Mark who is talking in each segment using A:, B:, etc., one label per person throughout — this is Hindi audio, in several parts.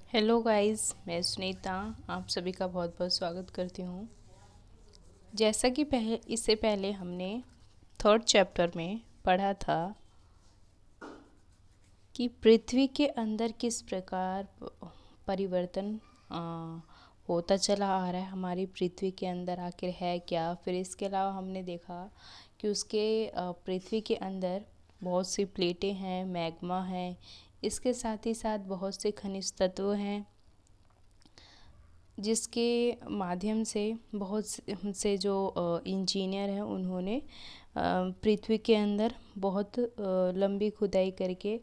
A: हेलो गाइस, मैं सुनीता आप सभी का बहुत बहुत स्वागत करती हूँ। जैसा कि इससे पहले हमने थर्ड चैप्टर में पढ़ा था कि पृथ्वी के अंदर किस प्रकार परिवर्तन होता चला आ रहा है। हमारी पृथ्वी के अंदर आखिर है क्या। फिर इसके अलावा हमने देखा कि उसके पृथ्वी के अंदर बहुत सी प्लेटें हैं, मैग्मा है, इसके साथ ही साथ बहुत से खनिज तत्व हैं जिसके माध्यम से बहुत से जो इंजीनियर हैं उन्होंने पृथ्वी के अंदर बहुत लंबी खुदाई करके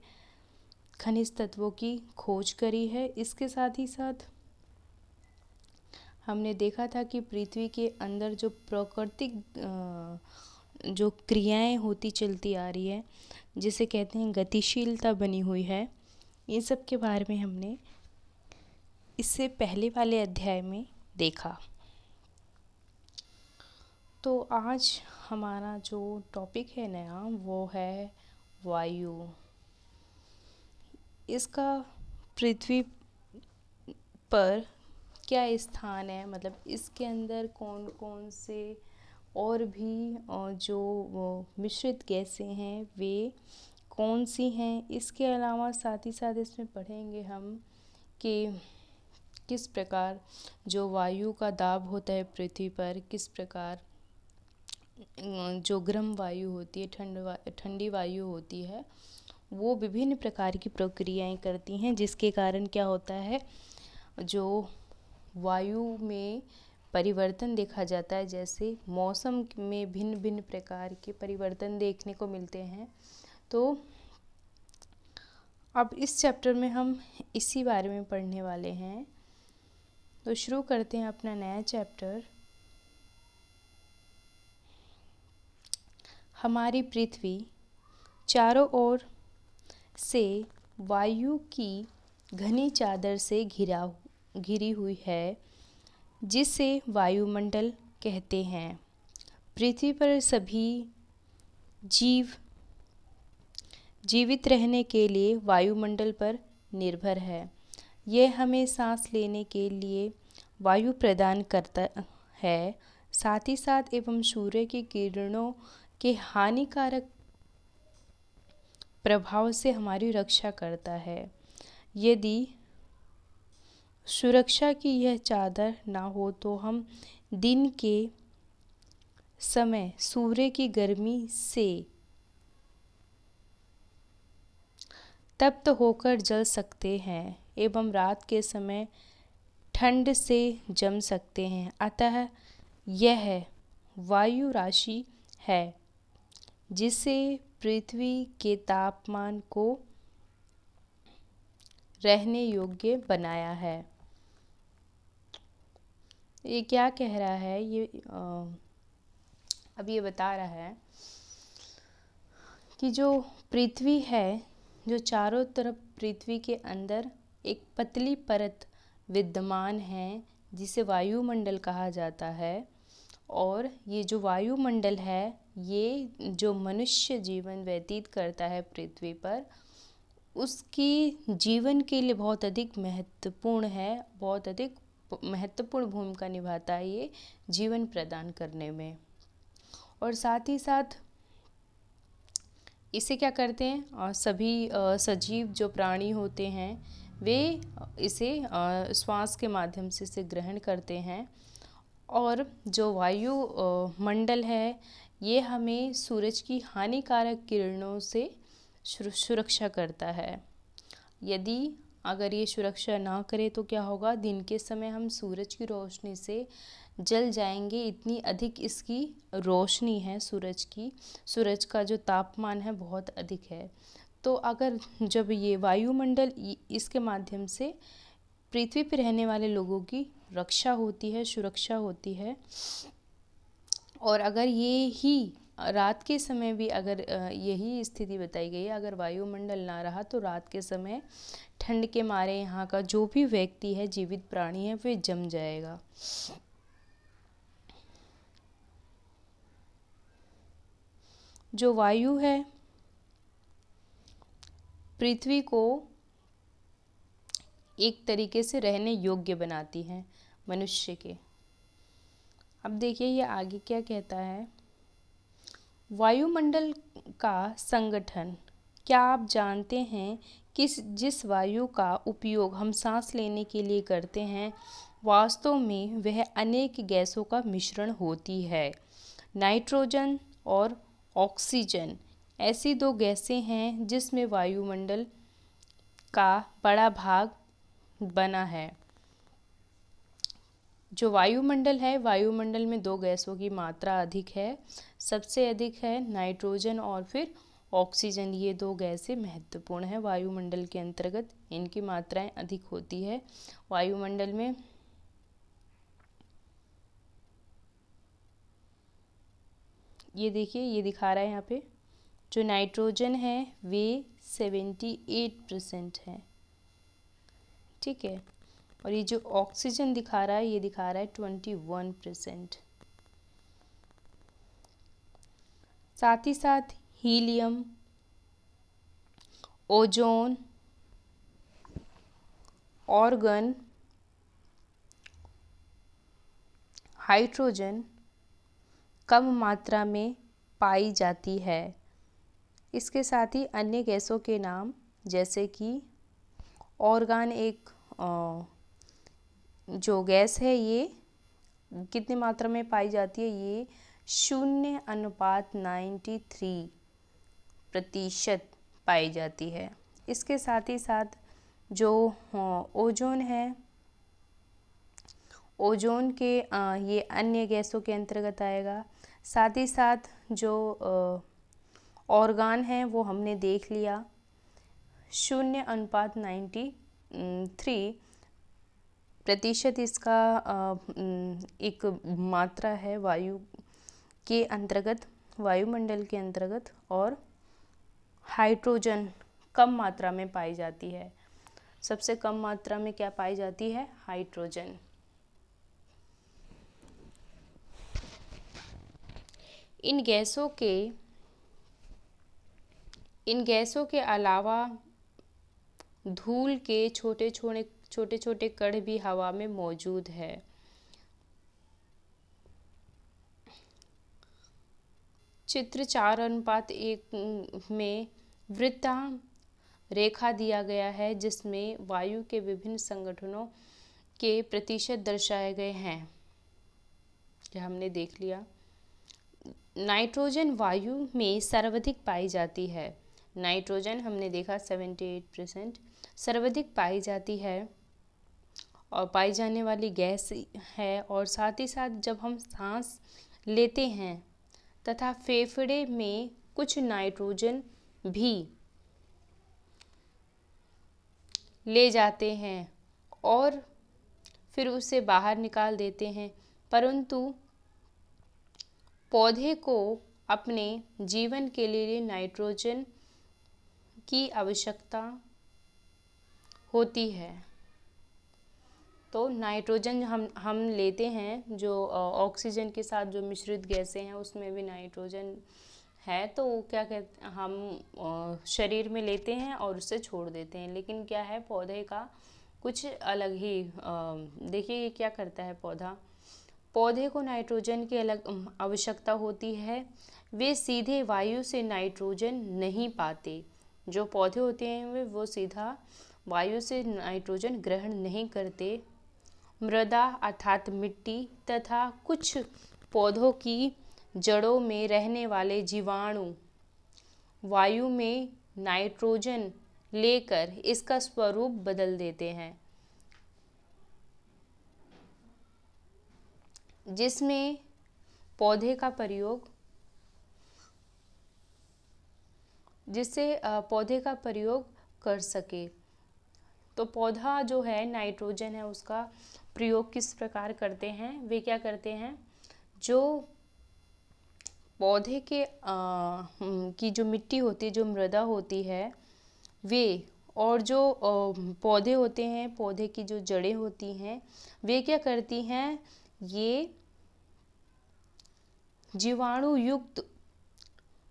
A: खनिज तत्वों की खोज करी है। इसके साथ ही साथ हमने देखा था कि पृथ्वी के अंदर जो प्राकृतिक जो क्रियाएं होती चलती आ रही है, जिसे कहते हैं गतिशीलता बनी हुई है, इन सब के बारे में हमने इससे पहले वाले अध्याय में देखा। तो आज हमारा जो टॉपिक है नया वो है वायु। इसका पृथ्वी पर क्या स्थान है, मतलब इसके अंदर कौन कौन से और भी जो वो मिश्रित गैसें हैं वे कौन सी हैं। इसके अलावा साथ ही साथ इसमें पढ़ेंगे हम कि किस प्रकार जो वायु का दाब होता है पृथ्वी पर, किस प्रकार जो गर्म वायु होती है, ठंडी वायु होती है, वो विभिन्न प्रकार की प्रक्रियाएं करती हैं, जिसके कारण क्या होता है, जो वायु में परिवर्तन देखा जाता है। जैसे मौसम में भिन्न भिन्न प्रकार के परिवर्तन देखने को मिलते हैं। तो अब इस चैप्टर में हम इसी बारे में पढ़ने वाले हैं। तो शुरू करते हैं अपना नया चैप्टर। हमारी पृथ्वी चारों ओर से वायु की घनी चादर से घिरी हुई है, जिसे वायुमंडल कहते हैं। पृथ्वी पर सभी जीव जीवित रहने के लिए वायुमंडल पर निर्भर है। यह हमें सांस लेने के लिए वायु प्रदान करता है, साथ ही साथ एवं सूर्य की किरणों के हानिकारक प्रभाव से हमारी रक्षा करता है। यदि सुरक्षा की यह चादर ना हो तो हम दिन के समय सूर्य की गर्मी से तप्त होकर जल सकते हैं एवं रात के समय ठंड से जम सकते हैं। अतः यह वायु राशि है जिसे पृथ्वी के तापमान को रहने योग्य बनाया है। ये क्या कह रहा है, अब ये बता रहा है कि जो पृथ्वी है, जो चारों तरफ पृथ्वी के अंदर एक पतली परत विद्यमान है जिसे वायुमंडल कहा जाता है। और ये जो वायुमंडल है, ये जो मनुष्य जीवन व्यतीत करता है पृथ्वी पर, उसकी जीवन के लिए बहुत अधिक महत्वपूर्ण है, बहुत अधिक महत्वपूर्ण भूमिका निभाता है ये जीवन प्रदान करने में। और साथ ही साथ इसे क्या करते हैं, सभी सजीव जो प्राणी होते हैं वे इसे श्वास के माध्यम से इसे ग्रहण करते हैं। और जो वायु मंडल है, ये हमें सूरज की हानिकारक किरणों से सुरक्षा करता है। यदि अगर ये सुरक्षा ना करे तो क्या होगा, दिन के समय हम सूरज की रोशनी से जल जाएंगे। इतनी अधिक इसकी रोशनी है सूरज की, सूरज का जो तापमान है बहुत अधिक है। तो अगर जब ये वायुमंडल इसके माध्यम से पृथ्वी पर रहने वाले लोगों की रक्षा होती है, सुरक्षा होती है। और अगर ये ही रात के समय भी अगर यही स्थिति बताई गई है, अगर वायुमंडल ना रहा तो रात के समय ठंड के मारे यहाँ का जो भी व्यक्ति है, जीवित प्राणी है, वे जम जाएगा। जो वायु है पृथ्वी को एक तरीके से रहने योग्य बनाती हैं मनुष्य के। अब देखिए ये आगे क्या कहता है। वायुमंडल का संगठन। क्या आप जानते हैं कि जिस वायु का उपयोग हम सांस लेने के लिए करते हैं वास्तव में वह अनेक गैसों का मिश्रण होती है। नाइट्रोजन और ऑक्सीजन ऐसी दो गैसें हैं जिसमें वायुमंडल का बड़ा भाग बना है। जो वायुमंडल है, वायुमंडल में दो गैसों की मात्रा अधिक है। सबसे अधिक है नाइट्रोजन और फिर ऑक्सीजन। ये दो गैसें महत्वपूर्ण हैं वायुमंडल के अंतर्गत, इनकी मात्राएं अधिक होती है वायुमंडल में। ये देखिए ये दिखा रहा है यहाँ पे, जो नाइट्रोजन है वे 78% है, ठीक है। और ये जो ऑक्सीजन दिखा रहा है ये दिखा रहा है 21%। साथ ही साथ हीलियम, ओजोन, ऑर्गन, हाइड्रोजन कम मात्रा में पाई जाती है। इसके साथ ही अन्य गैसों के नाम जैसे कि ऑर्गन एक जो गैस है ये कितनी मात्रा में पाई जाती है, ये 0.93% पाई जाती है। इसके साथ ही साथ जो ओजोन है, ओजोन के ये अन्य गैसों के अंतर्गत आएगा। साथ ही साथ जो ऑर्गन है वो हमने देख लिया, 0.93% इसका एक मात्रा है वायु के अंतर्गत, वायुमंडल के अंतर्गत। और हाइड्रोजन कम मात्रा में पाई जाती है। सबसे कम मात्रा में क्या पाई जाती है? हाइड्रोजन। इन गैसों के अलावा धूल के छोटे छोटे कण भी हवा में मौजूद है। चित्र 4:1 में वृत्तांत रेखा दिया गया है जिसमें वायु के विभिन्न संगठनों के प्रतिशत दर्शाए गए हैं। यह हमने देख लिया। नाइट्रोजन वायु में सर्वाधिक पाई जाती है। नाइट्रोजन हमने देखा 78% सर्वाधिक पाई जाती है और पाई जाने वाली गैस है। और साथ ही साथ जब हम सांस लेते हैं तथा फेफड़े में कुछ नाइट्रोजन भी ले जाते हैं और फिर उसे बाहर निकाल देते हैं, परंतु पौधे को अपने जीवन के लिए नाइट्रोजन की आवश्यकता होती है। तो नाइट्रोजन हम लेते हैं, जो ऑक्सीजन के साथ जो मिश्रित गैसें हैं उसमें भी नाइट्रोजन है, तो क्या कहते हम शरीर में लेते हैं और उसे छोड़ देते हैं। लेकिन क्या है, पौधे का कुछ अलग ही देखिए ये क्या करता है पौधे को नाइट्रोजन की अलग आवश्यकता होती है। वे सीधे वायु से नाइट्रोजन नहीं पाते। जो पौधे होते हैं वो सीधा वायु से नाइट्रोजन ग्रहण नहीं करते। मृदा अर्थात मिट्टी तथा कुछ पौधों की जड़ों में रहने वाले जीवाणु वायु में नाइट्रोजन लेकर इसका स्वरूप बदल देते हैं, जिसमें पौधे का प्रयोग कर सके। तो पौधा जो है नाइट्रोजन है उसका प्रयोग किस प्रकार करते हैं? वे क्या करते हैं, जो पौधे के की जो मिट्टी होती है, जो मृदा होती है, वे और जो पौधे होते हैं, पौधे की जो जड़ें होती हैं, वे क्या करती हैं, ये जीवाणु युक्त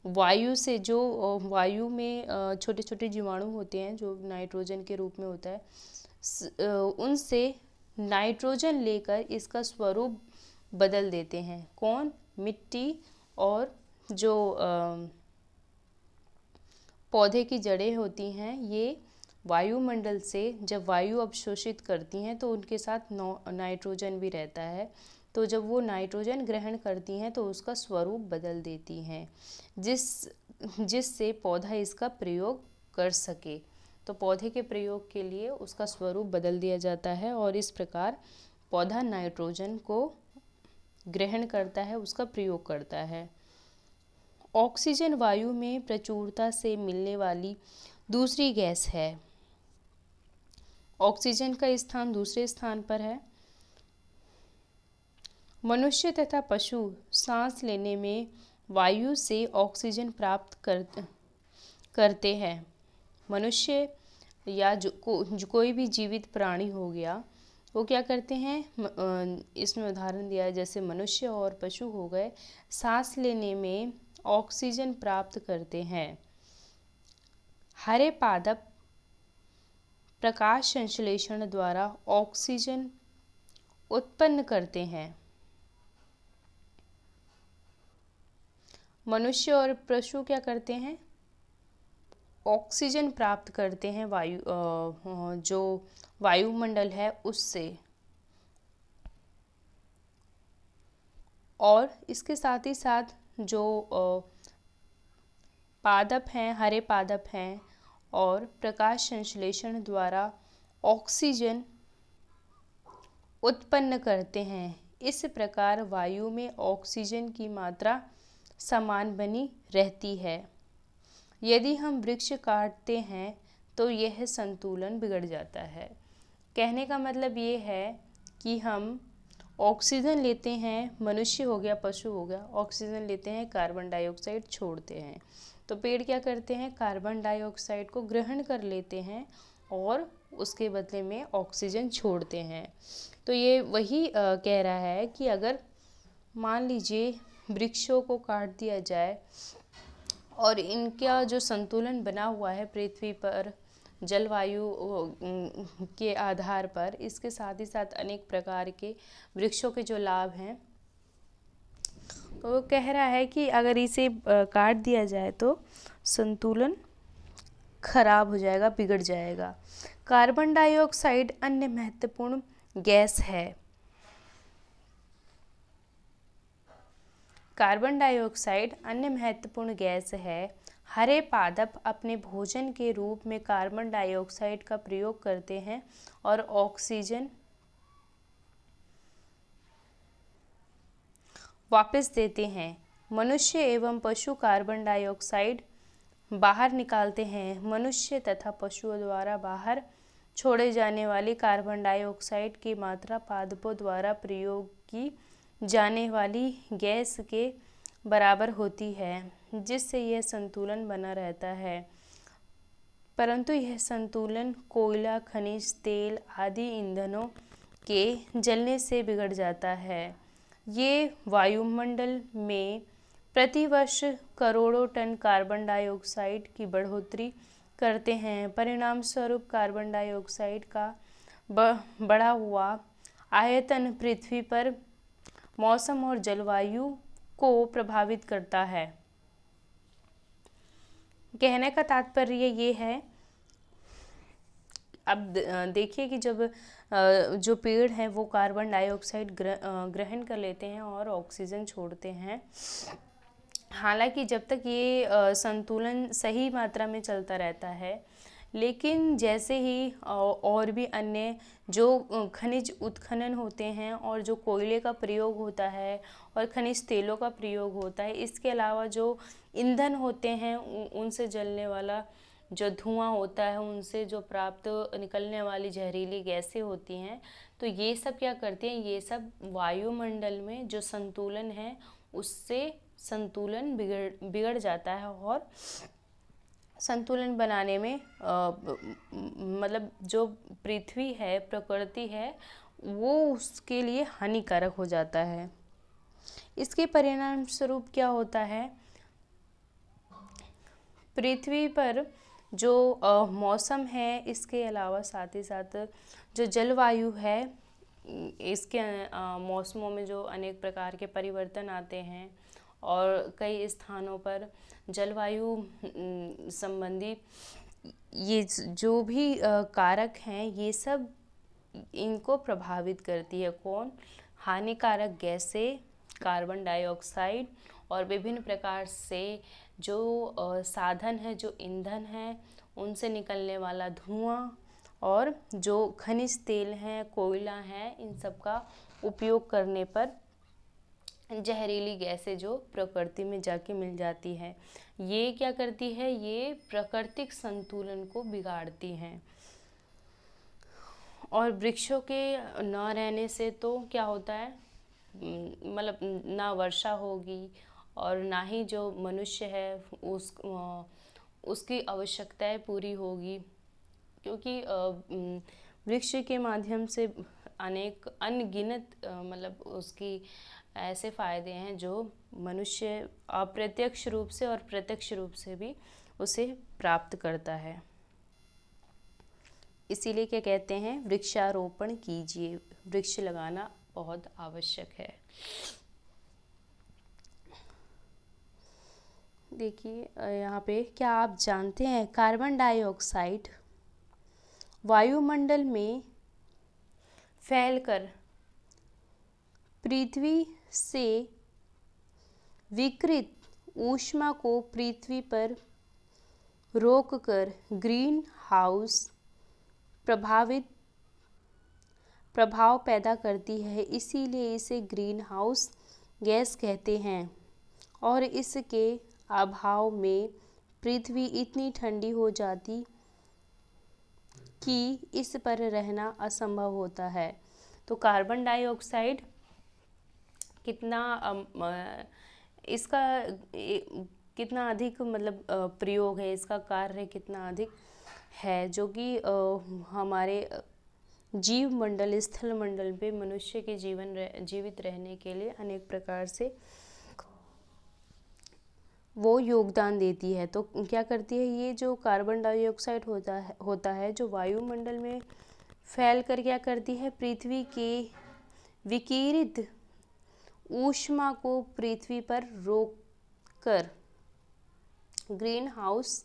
A: वायु से, जो वायु में छोटे छोटे जीवाणु होते हैं जो नाइट्रोजन के रूप में होता है, उनसे नाइट्रोजन लेकर इसका स्वरूप बदल देते हैं। कौन? मिट्टी और जो पौधे की जड़ें होती हैं, ये वायुमंडल से जब वायु अवशोषित करती हैं तो उनके साथ नाइट्रोजन भी रहता है। तो जब वो नाइट्रोजन ग्रहण करती हैं तो उसका स्वरूप बदल देती हैं, जिससे पौधा इसका प्रयोग कर सके। तो पौधे के प्रयोग के लिए उसका स्वरूप बदल दिया जाता है और इस प्रकार पौधा नाइट्रोजन को ग्रहण करता है, उसका प्रयोग करता है। ऑक्सीजन वायु में प्रचुरता से मिलने वाली दूसरी गैस है। ऑक्सीजन का स्थान दूसरे स्थान पर है। मनुष्य तथा पशु सांस लेने में वायु से ऑक्सीजन प्राप्त करते हैं। मनुष्य या जो कोई भी जीवित प्राणी हो गया, वो क्या करते हैं? इसमें उदाहरण दिया है जैसे मनुष्य और पशु हो गए, सांस लेने में ऑक्सीजन प्राप्त करते हैं। हरे पादप प्रकाश संश्लेषण द्वारा ऑक्सीजन उत्पन्न करते हैं। मनुष्य और पशु क्या करते हैं? ऑक्सीजन प्राप्त करते हैं जो वायुमंडल है उससे, और इसके साथ ही साथ जो पादप हैं, हरे पादप हैं, और प्रकाश संश्लेषण द्वारा ऑक्सीजन उत्पन्न करते हैं। इस प्रकार वायु में ऑक्सीजन की मात्रा समान बनी रहती है। यदि हम वृक्ष काटते हैं तो यह संतुलन बिगड़ जाता है। कहने का मतलब ये है कि हम ऑक्सीजन लेते हैं, मनुष्य हो गया, पशु हो गया, ऑक्सीजन लेते हैं, कार्बन डाइऑक्साइड छोड़ते हैं। तो पेड़ क्या करते हैं? कार्बन डाइऑक्साइड को ग्रहण कर लेते हैं और उसके बदले में ऑक्सीजन छोड़ते हैं। तो ये वही कह रहा है कि अगर मान लीजिए वृक्षों को काट दिया जाए और इनका जो संतुलन बना हुआ है पृथ्वी पर जलवायु के आधार पर, इसके साथ ही साथ अनेक प्रकार के वृक्षों के जो लाभ हैं, तो वो कह रहा है कि अगर इसे काट दिया जाए तो संतुलन खराब हो जाएगा, बिगड़ जाएगा। कार्बन डाइऑक्साइड अन्य महत्वपूर्ण गैस है। कार्बन डाइऑक्साइड अन्य महत्वपूर्ण गैस है। हरे पादप अपने भोजन के रूप में कार्बन डाइऑक्साइड का प्रयोग करते हैं और ऑक्सीजन वापस देते हैं। मनुष्य एवं पशु कार्बन डाइऑक्साइड बाहर निकालते हैं। मनुष्य तथा पशुओं द्वारा बाहर छोड़े जाने वाली कार्बन डाइऑक्साइड की मात्रा पादपों द्वारा प्रयोग की जाने वाली गैस के बराबर होती है, जिससे यह संतुलन बना रहता है। परंतु यह संतुलन कोयला, खनिज तेल आदि ईंधनों के जलने से बिगड़ जाता है। ये वायुमंडल में प्रतिवर्ष करोड़ों टन कार्बन डाइऑक्साइड की बढ़ोतरी करते हैं। परिणाम स्वरूप कार्बन डाइऑक्साइड का बढ़ा हुआ आयतन पृथ्वी पर मौसम और जलवायु को प्रभावित करता है। कहने का तात्पर्य ये है, अब देखिए कि जब जो पेड़ हैं वो कार्बन डाइऑक्साइड ग्रहण कर लेते हैं और ऑक्सीजन छोड़ते हैं। हालांकि जब तक ये संतुलन सही मात्रा में चलता रहता है, लेकिन जैसे ही और भी अन्य जो खनिज उत्खनन होते हैं और जो कोयले का प्रयोग होता है और खनिज तेलों का प्रयोग होता है, इसके अलावा जो ईंधन होते हैं उनसे जलने वाला जो धुआं होता है, उनसे जो प्राप्त निकलने वाली जहरीली गैसें होती हैं, तो ये सब क्या करती हैं? ये सब वायुमंडल में जो संतुलन है उससे संतुलन बिगड़ जाता है और संतुलन बनाने में मतलब जो पृथ्वी है, प्रकृति है, वो उसके लिए हानिकारक हो जाता है। इसके परिणाम स्वरूप क्या होता है? पृथ्वी पर जो मौसम है, इसके अलावा साथ ही साथ जो जलवायु है, इसके मौसमों में जो अनेक प्रकार के परिवर्तन आते हैं और कई स्थानों पर जलवायु संबंधी ये जो भी कारक हैं, ये सब इनको प्रभावित करती है। कौन? हानिकारक गैसें, कार्बन डाइऑक्साइड और विभिन्न प्रकार से जो साधन है, जो ईंधन है, उनसे निकलने वाला धुआं और जो खनिज तेल हैं, कोयला है, इन सब का उपयोग करने पर जहरीली गैसें जो प्रकृति में जाके मिल जाती है, ये क्या करती है? ये प्राकृतिक संतुलन को बिगाड़ती हैं। और वृक्षों के न रहने से तो क्या होता है, मतलब ना वर्षा होगी और ना ही जो मनुष्य है उसकी आवश्यकताएं पूरी होगी, क्योंकि वृक्ष के माध्यम से अनेक अनगिनत मतलब उसकी ऐसे फ़ायदे हैं जो मनुष्य अप्रत्यक्ष रूप से और प्रत्यक्ष रूप से भी उसे प्राप्त करता है। इसीलिए क्या कहते हैं? वृक्षारोपण कीजिए, वृक्ष लगाना बहुत आवश्यक है। देखिए यहाँ पे, क्या आप जानते हैं कार्बन डाइऑक्साइड वायुमंडल में फैलकर पृथ्वी से विकिरित ऊष्मा को पृथ्वी पर रोककर ग्रीन हाउस प्रभाव पैदा करती है, इसीलिए इसे ग्रीन हाउस गैस कहते हैं। और इसके अभाव में पृथ्वी इतनी ठंडी हो जाती कि इस पर रहना असंभव होता है। तो कार्बन डाइऑक्साइड कितना इसका कितना अधिक मतलब प्रयोग है, इसका कार्य कितना अधिक है, जो कि हमारे जीव मंडल, स्थल मंडल पे मनुष्य के जीवित रहने के लिए अनेक प्रकार से वो योगदान देती है। तो क्या करती है, ये जो कार्बन डाइऑक्साइड होता है जो वायुमंडल में फैल कर क्या करती है, पृथ्वी के विकिरित ऊष्मा को पृथ्वी पर रोककर ग्रीन हाउस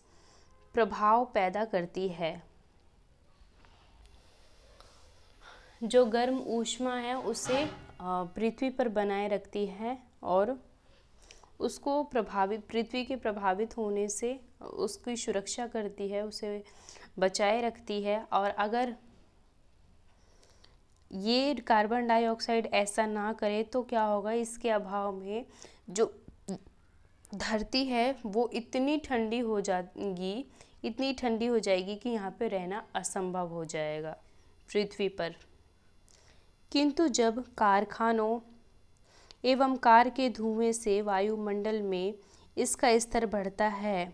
A: प्रभाव पैदा करती है। जो गर्म ऊष्मा है उसे पृथ्वी पर बनाए रखती है और उसको पृथ्वी के प्रभावित होने से उसकी सुरक्षा करती है, उसे बचाए रखती है। और अगर ये कार्बन डाइऑक्साइड ऐसा ना करे तो क्या होगा, इसके अभाव में जो धरती है वो इतनी ठंडी हो जाएगी कि यहाँ पे रहना असंभव हो जाएगा पृथ्वी पर। किंतु जब कारखानों एवं कार के धुएं से वायुमंडल में इसका स्तर बढ़ता है,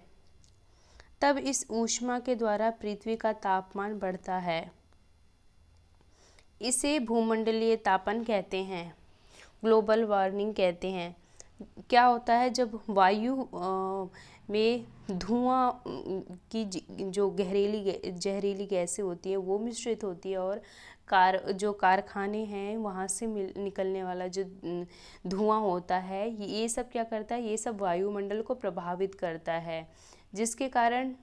A: तब इस ऊष्मा के द्वारा पृथ्वी का तापमान बढ़ता है। इसे भूमंडलीय तापन कहते हैं, ग्लोबल वार्मिंग कहते हैं। क्या होता है, जब वायु में धुआं की जो जहरीली गैसें होती हैं वो मिश्रित होती है और जो कारखाने हैं वहाँ से निकलने वाला जो धुआं होता है, ये सब क्या करता है, ये सब वायुमंडल को प्रभावित करता है, जिसके कारण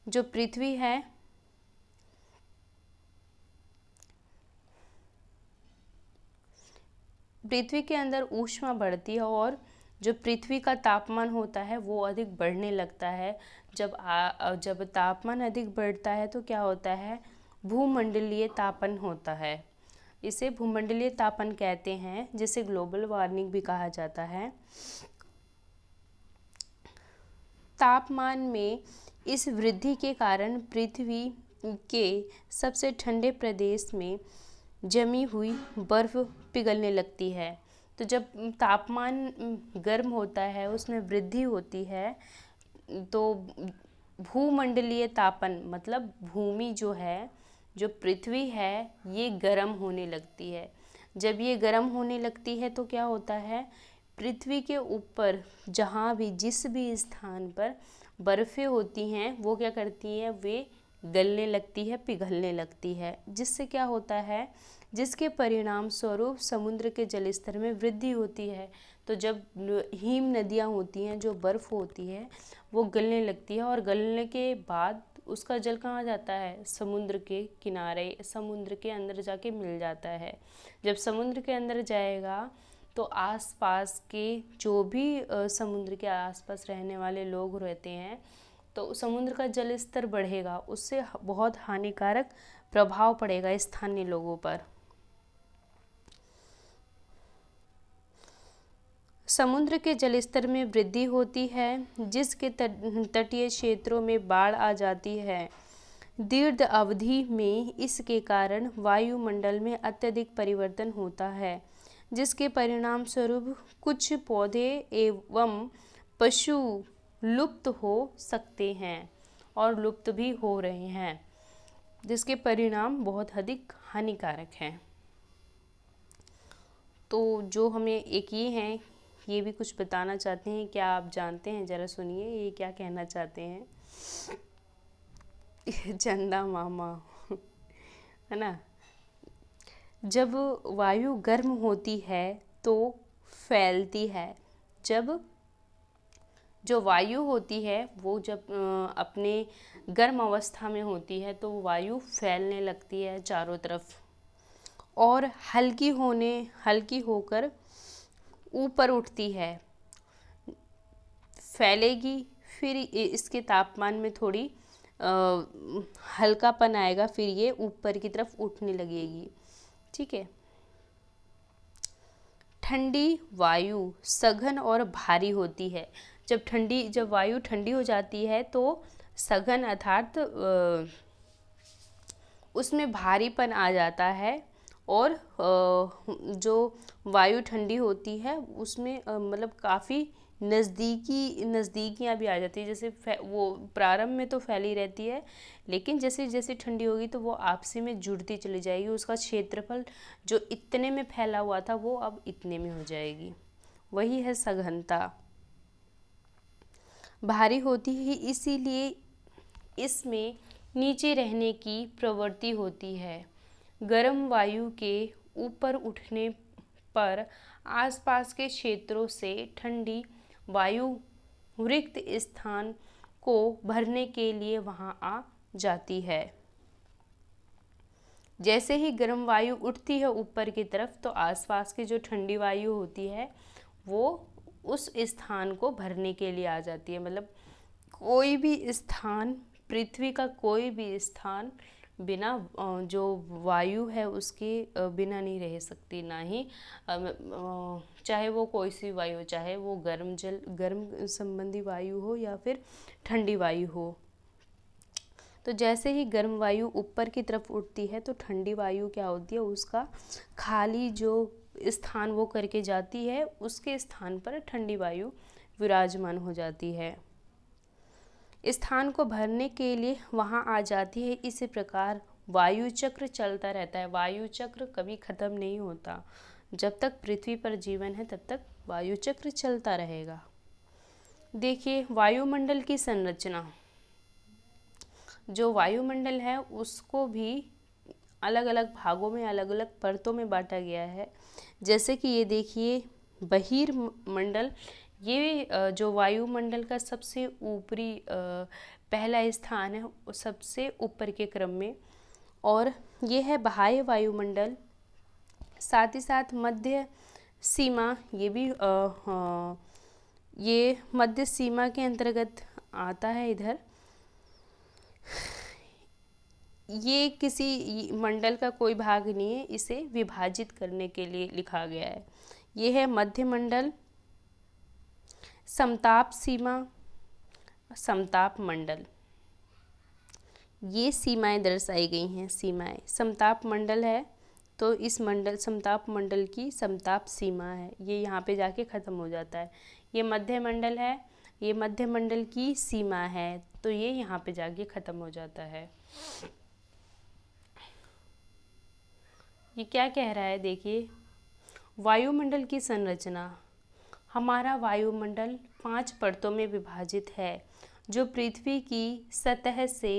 A: जो पृथ्वी है पृथ्वी के अंदर ऊष्मा बढ़ती है और जो पृथ्वी का तापमान होता है वो अधिक बढ़ने लगता है। जब तापमान अधिक बढ़ता है तो क्या होता है, भूमंडलीय तापन होता है। इसे भूमंडलीय तापन कहते हैं, जिसे ग्लोबल वार्मिंग भी कहा जाता है। तापमान में इस वृद्धि के कारण पृथ्वी के सबसे ठंडे प्रदेश में जमी हुई बर्फ पिघलने लगती है। तो जब तापमान गर्म होता है, उसमें वृद्धि होती है, तो भूमंडलीय तापन मतलब भूमि जो है, जो पृथ्वी है, ये गर्म होने लगती है। जब ये गर्म होने लगती है तो क्या होता है, पृथ्वी के ऊपर जहाँ भी जिस भी स्थान पर बर्फ़ें होती हैं वो क्या करती हैं, वे गलने लगती है, पिघलने लगती है, जिससे क्या होता है, जिसके परिणाम स्वरूप समुद्र के जलस्तर में वृद्धि होती है। तो जब हिम नदियाँ होती हैं, जो बर्फ़ होती है वो गलने लगती है, और गलने के बाद उसका जल कहाँ जाता है, समुद्र के किनारे, समुद्र के अंदर जाके मिल जाता है। जब समुद्र के अंदर जाएगा तो आसपास के जो भी समुद्र के आसपास रहने वाले लोग रहते हैं, तो समुद्र का जल स्तर बढ़ेगा, उससे बहुत हानिकारक प्रभाव पड़ेगा स्थानीय लोगों पर। समुद्र के जलस्तर में वृद्धि होती है, जिसके तटीय क्षेत्रों में बाढ़ आ जाती है। दीर्घ अवधि में इसके कारण वायुमंडल में अत्यधिक परिवर्तन होता है, जिसके परिणाम स्वरूप कुछ पौधे एवं पशु लुप्त हो सकते हैं और लुप्त भी हो रहे हैं, जिसके परिणाम बहुत अधिक हानिकारक हैं। तो जो हमें एक ये हैं, ये भी कुछ बताना चाहते हैं, क्या आप जानते हैं, ज़रा सुनिए ये क्या कहना चाहते हैं। चंदा मामा है ना। जब वायु गर्म होती है तो फैलती है। जब जो वायु होती है वो जब अपने गर्म अवस्था में होती है तो वायु फैलने लगती है चारों तरफ, और हल्की होकर ऊपर उठती है, फैलेगी, फिर इसके तापमान में थोड़ी हल्कापन आएगा, फिर ये ऊपर की तरफ उठने लगेगी। ठीक है। ठंडी वायु सघन और भारी होती है। जब वायु ठंडी हो जाती है तो सघन अर्थात उसमें भारीपन आ जाता है, और जो वायु ठंडी होती है उसमें मतलब काफ़ी नज़दीकियाँ भी आ जाती है। जैसे वो प्रारंभ में तो फैली रहती है, लेकिन जैसे जैसे ठंडी होगी तो वो आपसी में जुड़ती चली जाएगी। उसका क्षेत्रफल जो इतने में फैला हुआ था वो अब इतने में हो जाएगी। वही है सघनता। भारी होती है इसीलिए इसमें नीचे रहने की प्रवृत्ति होती है। गर्म वायु के ऊपर उठने पर आसपास के क्षेत्रों से ठंडी वायु रिक्त स्थान को भरने के लिए वहां आ जाती है। जैसे ही गर्म वायु उठती है ऊपर की तरफ तो आसपास की जो ठंडी वायु होती है वो उस स्थान को भरने के लिए आ जाती है। मतलब कोई भी स्थान, पृथ्वी का कोई भी स्थान बिना जो वायु है उसके बिना नहीं रह सकती, ना ही चाहे वो कोई सी वायु हो, चाहे वो गर्म संबंधी वायु हो या फिर ठंडी वायु हो। तो जैसे ही गर्म वायु ऊपर की तरफ उठती है तो ठंडी वायु क्या होती है, उसका खाली जो स्थान वो करके जाती है उसके स्थान पर ठंडी वायु विराजमान हो जाती है, स्थान को भरने के लिए वहाँ आ जाती है। इसी प्रकार वायु चक्र चलता रहता है। वायु चक्र कभी ख़त्म नहीं होता। जब तक पृथ्वी पर जीवन है तब तक वायु चक्र चलता रहेगा। देखिए वायुमंडल की संरचना, जो वायुमंडल है उसको भी अलग अलग भागों में, अलग अलग परतों में बांटा गया है। जैसे कि ये देखिए बहिर्मंडल, ये जो वायुमंडल का सबसे ऊपरी पहला स्थान है, सबसे ऊपर के क्रम में, और ये है बाह्य वायुमंडल। साथ ही साथ मध्य सीमा, ये भी ये मध्य सीमा के अंतर्गत आता है। इधर ये किसी मंडल का कोई भाग नहीं है, इसे विभाजित करने के लिए लिखा गया है। ये है मध्य मंडल, समताप सीमा, समताप मंडल, ये सीमाएं दर्शाई गई हैं। सीमाएं, समताप मंडल है तो इस मंडल समताप मंडल की समताप सीमा है, ये यहाँ पे जाके ख़त्म हो जाता है। ये मध्य मंडल है, ये मध्य मंडल की सीमा है तो ये यहाँ पे जाके ख़त्म हो जाता है। ये क्या कह रहा है, देखिए वायुमंडल की संरचना। हमारा वायुमंडल 5 परतों में विभाजित है, जो पृथ्वी की सतह से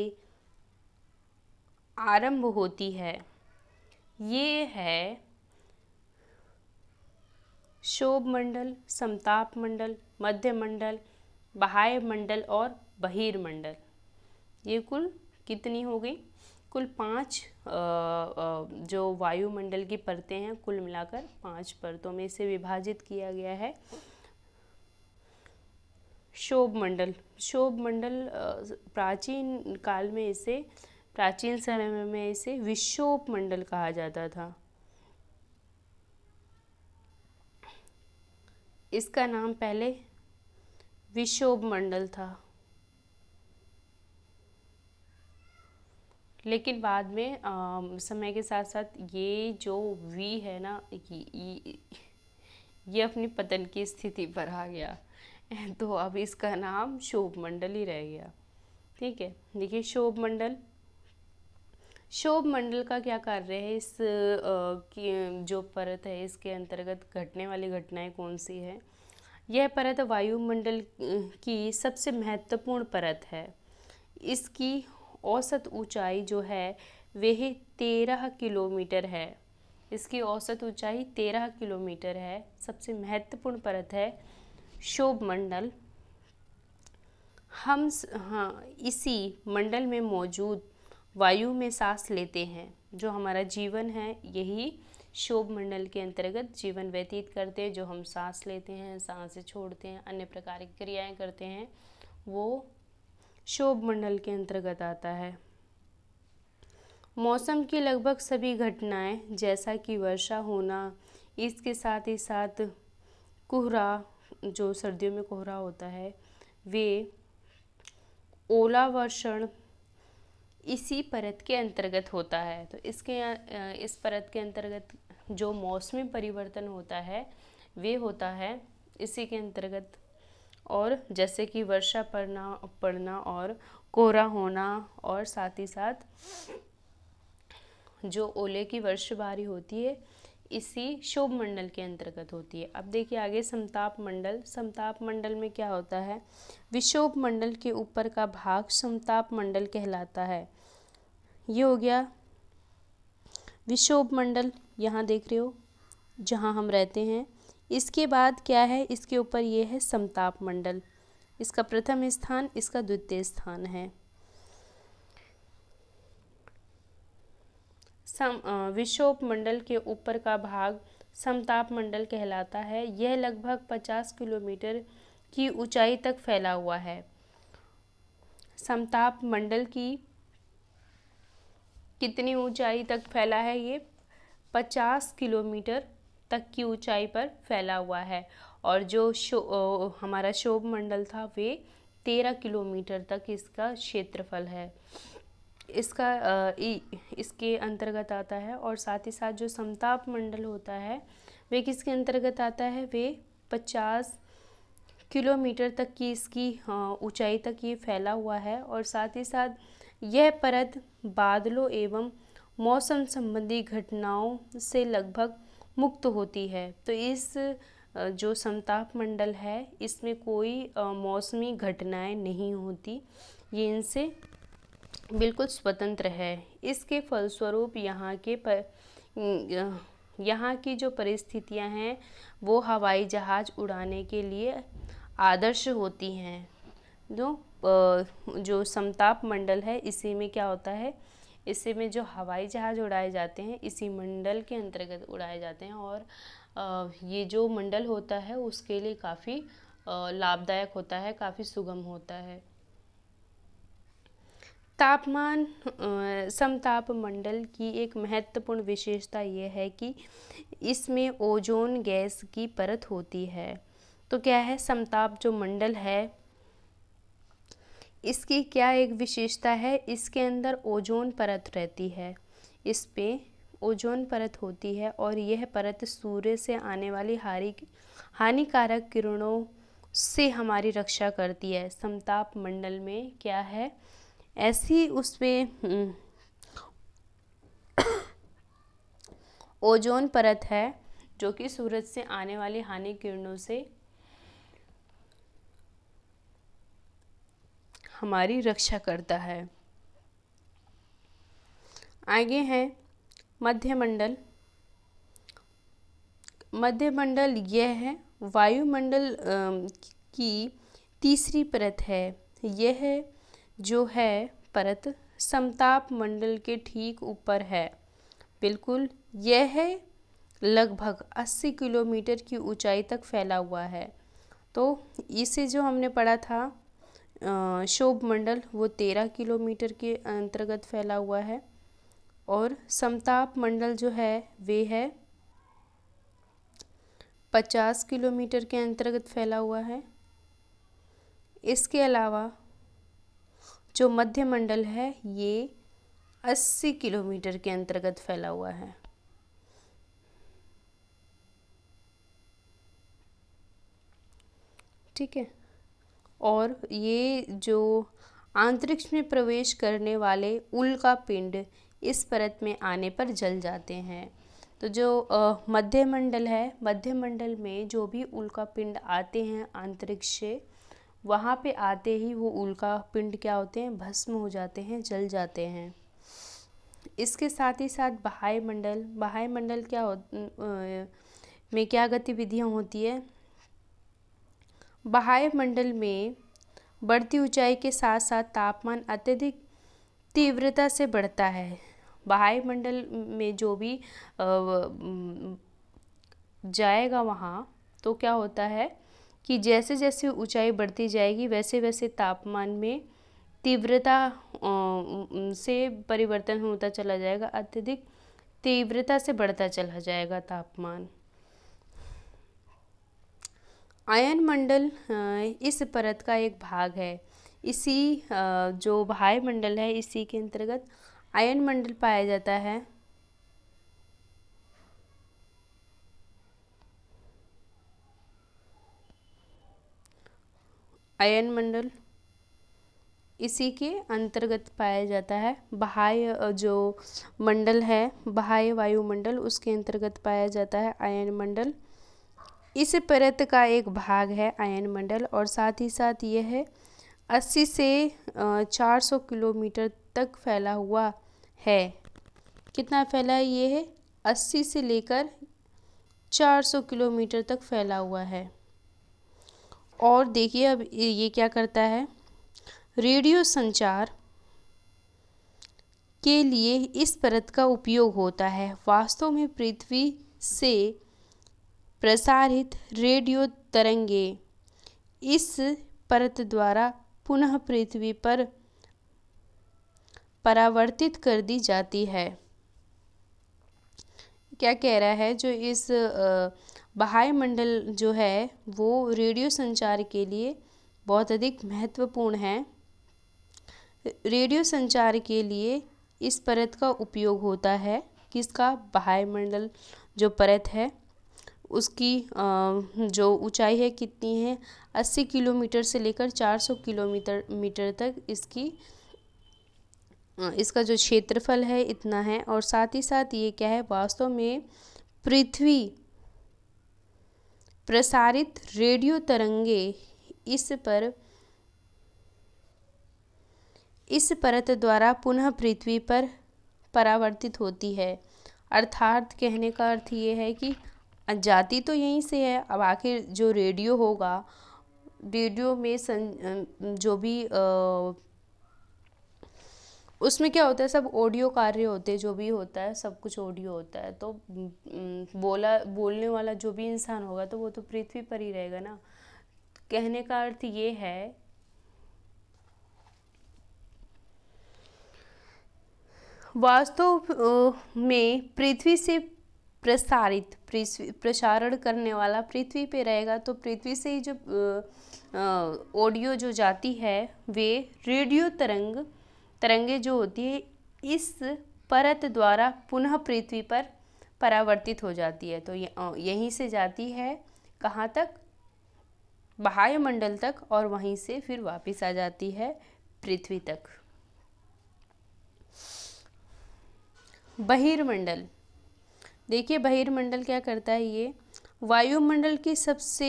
A: आरंभ होती है, ये है क्षोभ मंडल, समताप मंडल, मध्य मंडल, बाह्य मंडल और बहिर्मंडल। ये कुल कितनी हो गई? कुल 5 जो वायुमंडल की परतें हैं, कुल मिलाकर 5 परतों में इसे विभाजित किया गया है। क्षोभ मंडल, क्षोभ मंडल प्राचीन काल में इसे, प्राचीन समय में इसे विक्षोभ मंडल कहा जाता था। इसका नाम पहले विक्षोभ मंडल था, लेकिन बाद में समय के साथ साथ ये जो वी है ना, ये अपनी पतन की स्थिति पर आ गया, तो अब इसका नाम क्षोभ मंडल ही रह गया। ठीक है, देखिए क्षोभ मंडल, क्षोभ मंडल का क्या कार्य है? इस की जो परत है, इसके अंतर्गत घटने वाली घटनाएं कौन सी है? यह परत वायुमंडल की सबसे महत्वपूर्ण परत है। इसकी औसत ऊंचाई जो है वह 13 किलोमीटर है। इसकी औसत ऊंचाई 13 किलोमीटर है। सबसे महत्वपूर्ण परत है क्षोभ मंडल। हम इसी मंडल में मौजूद वायु में सांस लेते हैं। जो हमारा जीवन है, यही क्षोभ मंडल के अंतर्गत जीवन व्यतीत करते हैं। जो हम सांस लेते हैं, सांसें छोड़ते हैं, अन्य प्रकार की क्रियाएं करते हैं, वो क्षोभ मंडल के अंतर्गत आता है। मौसम की लगभग सभी घटनाएं, जैसा कि वर्षा होना, इसके साथ ही साथ कोहरा, जो सर्दियों में कोहरा होता है, वे ओलावर्षण, इसी परत के अंतर्गत होता है। तो इस परत के अंतर्गत जो मौसमी परिवर्तन होता है, वे होता है इसी के अंतर्गत। और जैसे कि वर्षा पड़ना और कोहरा होना, और साथ ही साथ जो ओले की वर्षबारी होती है, इसी क्षोभ मंडल के अंतर्गत होती है। अब देखिए आगे समताप मंडल। समताप मंडल में क्या होता है? विक्षोभ मंडल के ऊपर का भाग समताप मंडल कहलाता है। ये हो गया विक्षोभ मंडल, यहाँ देख रहे हो जहाँ हम रहते हैं। इसके बाद क्या है? इसके ऊपर ये है समताप मंडल। इसका प्रथम स्थान, इसका द्वितीय स्थान है। विक्षोभ मंडल के ऊपर का भाग समताप मंडल कहलाता है। यह लगभग 50 किलोमीटर की ऊंचाई तक फैला हुआ है। समताप मंडल की कितनी ऊंचाई तक फैला है? ये 50 किलोमीटर तक की ऊंचाई पर फैला हुआ है। और जो हमारा क्षोभ मंडल था, वे 13 किलोमीटर तक इसका क्षेत्रफल है। इसके अंतर्गत आता है। और साथ ही साथ जो समताप मंडल होता है, वे किसके अंतर्गत आता है? वे 50 किलोमीटर तक की इसकी ऊंचाई तक ये फैला हुआ है। और साथ ही साथ यह परत बादलों एवं मौसम संबंधी घटनाओं से लगभग मुक्त होती है। तो इस जो समताप मंडल है, इसमें कोई मौसमी घटनाएं नहीं होती, ये इनसे बिल्कुल स्वतंत्र है। इसके फलस्वरूप यहाँ की जो परिस्थितियाँ हैं, वो हवाई जहाज़ उड़ाने के लिए आदर्श होती हैं। जो समताप मंडल है, इसी में क्या होता है? इसी में जो हवाई जहाज़ उड़ाए जाते हैं, इसी मंडल के अंतर्गत उड़ाए जाते हैं। और ये जो मंडल होता है, उसके लिए काफ़ी लाभदायक होता है, काफ़ी सुगम होता है। तापमान समताप मंडल की एक महत्वपूर्ण विशेषता ये है कि इसमें ओजोन गैस की परत होती है। तो क्या है? समताप जो मंडल है, इसकी क्या एक विशेषता है? इसके अंदर ओजोन परत रहती है। इस पे ओजोन परत होती है, और यह परत सूर्य से आने वाली हानिकारक किरणों से हमारी रक्षा करती है। समताप मंडल में क्या है? ऐसी उस पे ओजोन परत है, जो कि सूरज से आने वाली हानि किरणों से हमारी रक्षा करता है। आगे है मध्यमंडल। मध्यमंडल यह है वायुमंडल की तीसरी परत है। यह जो है परत समताप मंडल के ठीक ऊपर है। बिल्कुल, यह लगभग 80 किलोमीटर की ऊंचाई तक फैला हुआ है। तो इसे जो हमने पढ़ा था क्षोभ मंडल, वो 13 किलोमीटर के अंतर्गत फैला हुआ है, और समताप मंडल जो है वे है 50 किलोमीटर के अंतर्गत फैला हुआ है। इसके अलावा जो मध्यमंडल है ये 80 किलोमीटर के अंतर्गत फैला हुआ है। ठीक है, और ये जो अंतरिक्ष में प्रवेश करने वाले उल्का पिंड इस परत में आने पर जल जाते हैं। तो जो मध्यमंडल है, मध्यमंडल में जो भी उल्का पिंड आते हैं अंतरिक्ष से, वहाँ पे आते ही वो उल्का पिंड क्या होते हैं, भस्म हो जाते हैं, जल जाते हैं। इसके साथ ही साथ बाह्य मंडल, बाह्य मंडल में क्या गतिविधियाँ होती है। बाह्य मंडल में बढ़ती ऊंचाई के साथ साथ तापमान अत्यधिक तीव्रता से बढ़ता है। बाह्य मंडल में जो भी जाएगा वहाँ, तो क्या होता है कि जैसे जैसे ऊंचाई बढ़ती जाएगी वैसे वैसे तापमान में तीव्रता से परिवर्तन होता चला जाएगा, अत्यधिक तीव्रता से बढ़ता चला जाएगा तापमान। आयन मंडल इस परत का एक भाग है। इसी जो बाह्य मंडल है इसी के अंतर्गत आयन मंडल पाया जाता है। आयन मंडल इसी के अंतर्गत पाया जाता है। बाह्य जो मंडल है, बाह्य वायुमंडल, उसके अंतर्गत पाया जाता है आयन मंडल। इस परत का एक भाग है आयन मंडल, और साथ ही साथ यह है 80 से 400 किलोमीटर तक फैला हुआ है। कितना फैला है ये है 80 से लेकर 400 किलोमीटर तक फैला हुआ है। और देखिए अब ये क्या करता है, रेडियो संचार के लिए इस परत का उपयोग होता है। वास्तव में पृथ्वी से प्रसारित रेडियो तरंगे इस परत द्वारा पुनः पृथ्वी पर परावर्तित कर दी जाती है। क्या कह रहा है, जो इस बाह्य मंडल जो है वो रेडियो संचार के लिए बहुत अधिक महत्वपूर्ण है। रेडियो संचार के लिए इस परत का उपयोग होता है। किसका? बाह्य मंडल जो परत है उसकी जो ऊंचाई है कितनी है, 80 किलोमीटर से लेकर 400 किलोमीटर तक इसका जो क्षेत्रफल है इतना है। और साथ ही साथ ये क्या है, वास्तव में पृथ्वी प्रसारित रेडियो तरंगे इस परत द्वारा पुनः पृथ्वी पर परावर्तित होती है। अर्थात कहने का अर्थ ये है कि जाती तो यहीं से है। अब आखिर जो रेडियो होगा, रेडियो में जो भी उसमें क्या होता है, सब ऑडियो कार्य होते हैं, जो भी होता है सब कुछ ऑडियो होता है। तो बोलने वाला जो भी इंसान होगा तो वो तो पृथ्वी पर ही रहेगा ना। कहने का अर्थ ये है वास्तव में पृथ्वी से प्रसारण करने वाला पृथ्वी पे रहेगा, तो पृथ्वी से ही जो ऑडियो जो जाती है वे रेडियो तरंगे जो होती है इस परत द्वारा पुनः पृथ्वी पर परावर्तित हो जाती है। तो यहीं से जाती है कहाँ तक, बाह्य मंडल तक, और वहीं से फिर वापस आ जाती है पृथ्वी तक। बहिर्मंडल, देखिए बहिर्मंडल क्या करता है, ये वायुमंडल की सबसे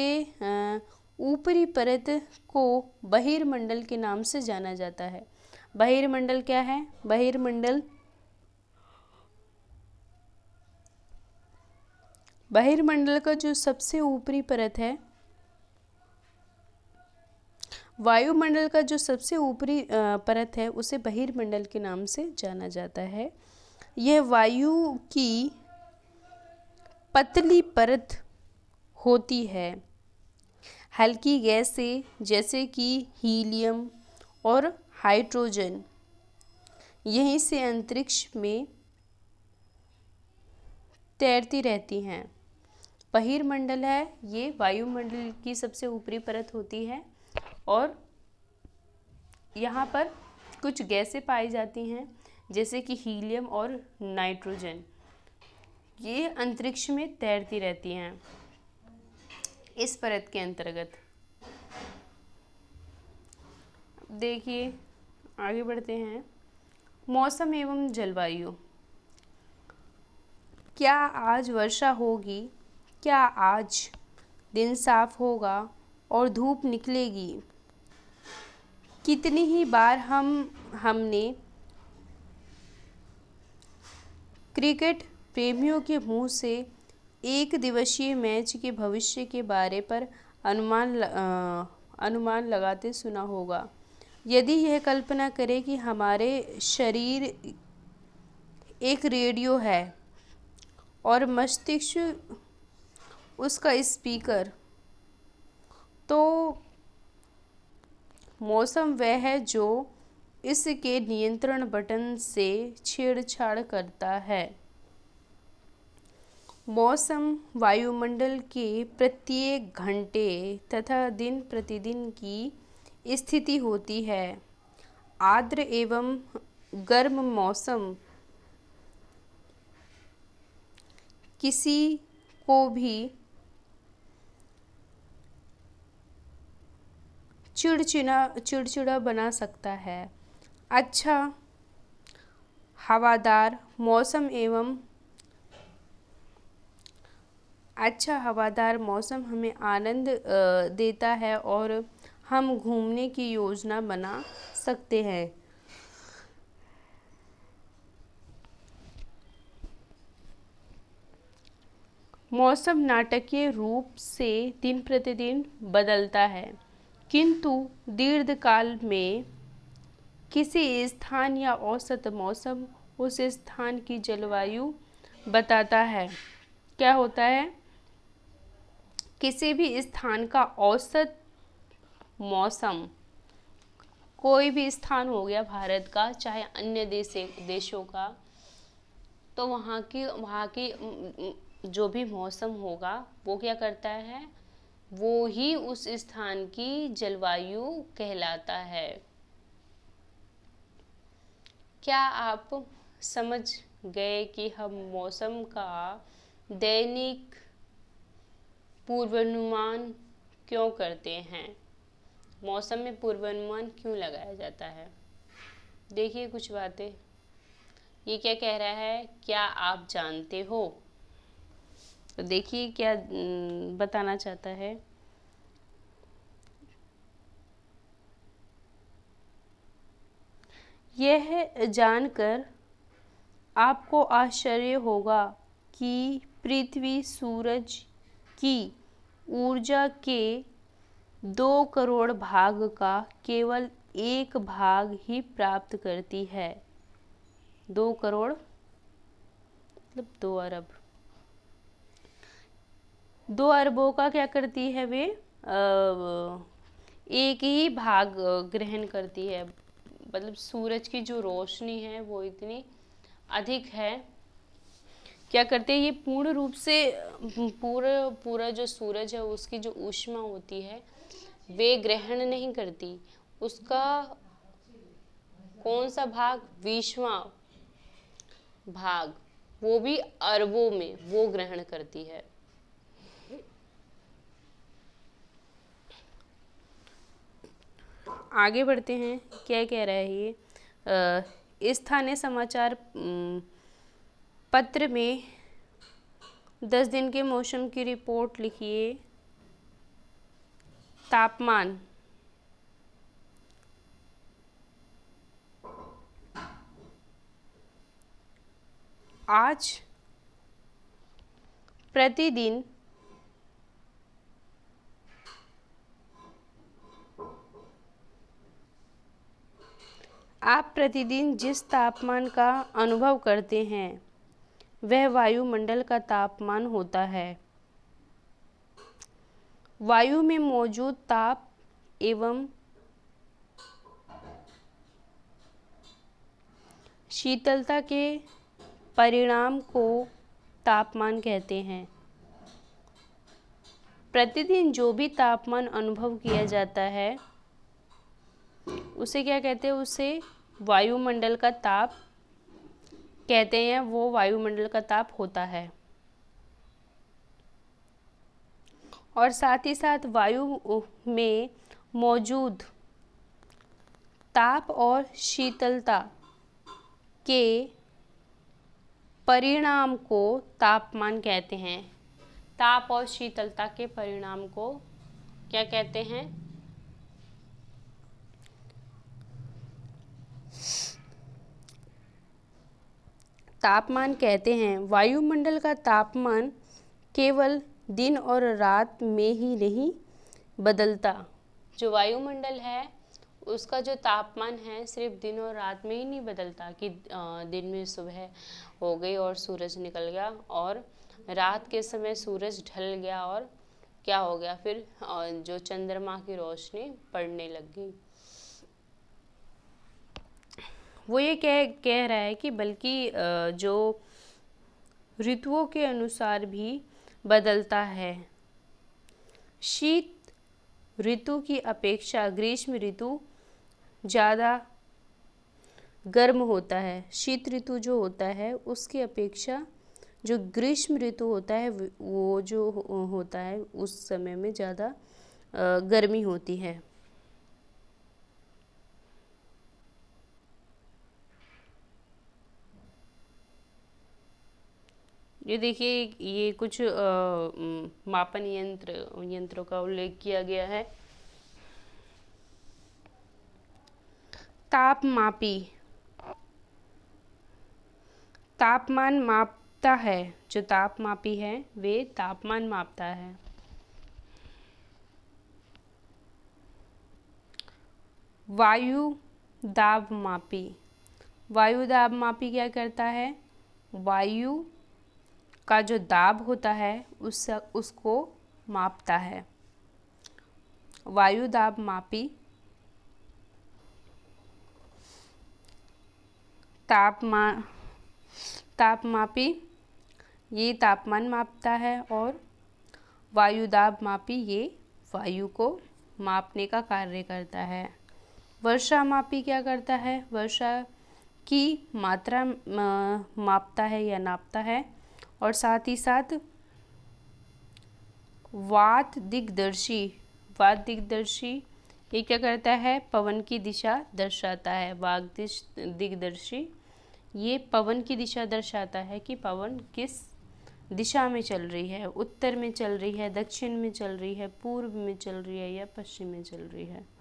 A: ऊपरी परत को बहिर्मंडल के नाम से जाना जाता है। बहिर्मंडल क्या है? बहिर्मंडल का जो सबसे ऊपरी परत है, वायुमंडल का जो सबसे ऊपरी परत है उसे बहिर्मंडल के नाम से जाना जाता है। यह वायु की पतली परत होती है। हल्की गैसें जैसे कि हीलियम और हाइड्रोजन यहीं से अंतरिक्ष में तैरती रहती हैं। बहिर्मंडल है, ये वायुमंडल की सबसे ऊपरी परत होती है और यहाँ पर कुछ गैसें पाई जाती हैं जैसे कि हीलियम और नाइट्रोजन, ये अंतरिक्ष में तैरती रहती हैं इस परत के अंतर्गत। देखिए आगे बढ़ते हैं। मौसम एवं जलवायु। क्या आज वर्षा होगी? क्या आज दिन साफ होगा और धूप निकलेगी? कितनी ही बार हमने क्रिकेट प्रेमियों के मुंह से एक दिवसीय मैच के भविष्य के बारे पर अनुमान लगाते सुना होगा। यदि यह कल्पना करें कि हमारे शरीर एक रेडियो है और मस्तिष्क उसका स्पीकर, तो मौसम वह है जो इसके नियंत्रण बटन से छेड़छाड़ करता है। मौसम वायुमंडल के प्रत्येक घंटे तथा दिन प्रतिदिन की स्थिति होती है। आर्द्र एवं गर्म मौसम किसी को भी चिड़चिड़ा बना सकता है। अच्छा हवादार मौसम हमें आनंद देता है और हम घूमने की योजना बना सकते हैं। मौसम नाटकीय रूप से दिन प्रतिदिन बदलता है, किंतु दीर्घकाल में किसी स्थान या औसत मौसम उस स्थान की जलवायु बताता है। क्या होता है? किसी भी स्थान का औसत मौसम, कोई भी स्थान हो गया भारत का चाहे अन्य देशों का, तो वहाँ की जो भी मौसम होगा वो क्या करता है, वो ही उस स्थान की जलवायु कहलाता है। क्या आप समझ गए कि हम मौसम का दैनिक पूर्वानुमान क्यों करते हैं? मौसम में पूर्वानुमान क्यों लगाया जाता है? देखिए कुछ बातें। ये क्या कह रहा है, क्या आप जानते हो? तो देखिए क्या बताना चाहता है। यह जानकर आपको आश्चर्य होगा कि पृथ्वी सूरज की ऊर्जा के 2 करोड़ भाग का केवल 1 भाग ही प्राप्त करती है। 2 करोड़ मतलब 2 अरब। 2 अरबों का क्या करती है वे? एक ही भाग ग्रहण करती है। मतलब सूरज की जो रोशनी है वो इतनी अधिक है, क्या करते हैं ये पूर्ण रूप से पूरा जो सूरज है उसकी जो ऊष्मा होती है वे ग्रहण नहीं करती। उसका कौन सा भाग? 20वां भाग, वो भी अरबों में वो ग्रहण करती है। आगे बढ़ते हैं। क्या कह रहा है ये? स्थानीय समाचार पत्र में 10 दिन के मौसम की रिपोर्ट लिखिए तापमान आज प्रतिदिन आप प्रतिदिन जिस तापमान का अनुभव करते हैं वह वायुमंडल का तापमान होता है। वायु में मौजूद ताप एवं शीतलता के परिणाम को तापमान कहते हैं। प्रतिदिन जो भी तापमान अनुभव किया जाता है उसे क्या कहते हैं? उसे वायुमंडल का ताप कहते हैं। वो वायुमंडल का ताप होता है। और साथ ही साथ वायु में मौजूद ताप और शीतलता के परिणाम को तापमान कहते हैं। ताप और शीतलता के परिणाम को क्या कहते हैं? तापमान कहते हैं। वायुमंडल का तापमान केवल दिन और रात में ही नहीं बदलता। जो वायुमंडल है उसका जो तापमान है सिर्फ दिन और रात में ही नहीं बदलता कि दिन में सुबह हो गई और सूरज निकल गया और रात के समय सूरज ढल गया और क्या हो गया, फिर जो चंद्रमा की रोशनी पड़ने लग गई। वो ये कह रहा है कि बल्कि जो ऋतुओं के अनुसार भी बदलता है। शीत ऋतु की अपेक्षा ग्रीष्म ऋतु ज़्यादा गर्म होता है। शीत ऋतु जो होता है उसकी अपेक्षा जो ग्रीष्म ऋतु होता है वो जो होता है उस समय में ज़्यादा गर्मी होती है। ये देखिए, ये कुछ मापन यंत्रों का उल्लेख किया गया है। तापमापी तापमान मापता है। जो तापमापी है वे तापमान मापता है। वायु दाब मापी क्या करता है? वायु का जो दाब होता है उसको मापता है। वायु दाब मापी तापमापी ये तापमान मापता है और वायु दाब मापी ये वायु को मापने का कार्य करता है। वर्षा मापी क्या करता है? वर्षा की मात्रा मापता है या नापता है। और साथ ही साथ वात दिग्दर्शी ये क्या करता है? पवन की दिशा दर्शाता है। वात दिग्दर्शी ये पवन की दिशा दर्शाता है कि पवन किस दिशा में चल रही है। उत्तर में चल रही है, दक्षिण में चल रही है, पूर्व में चल रही है या पश्चिम में चल रही है।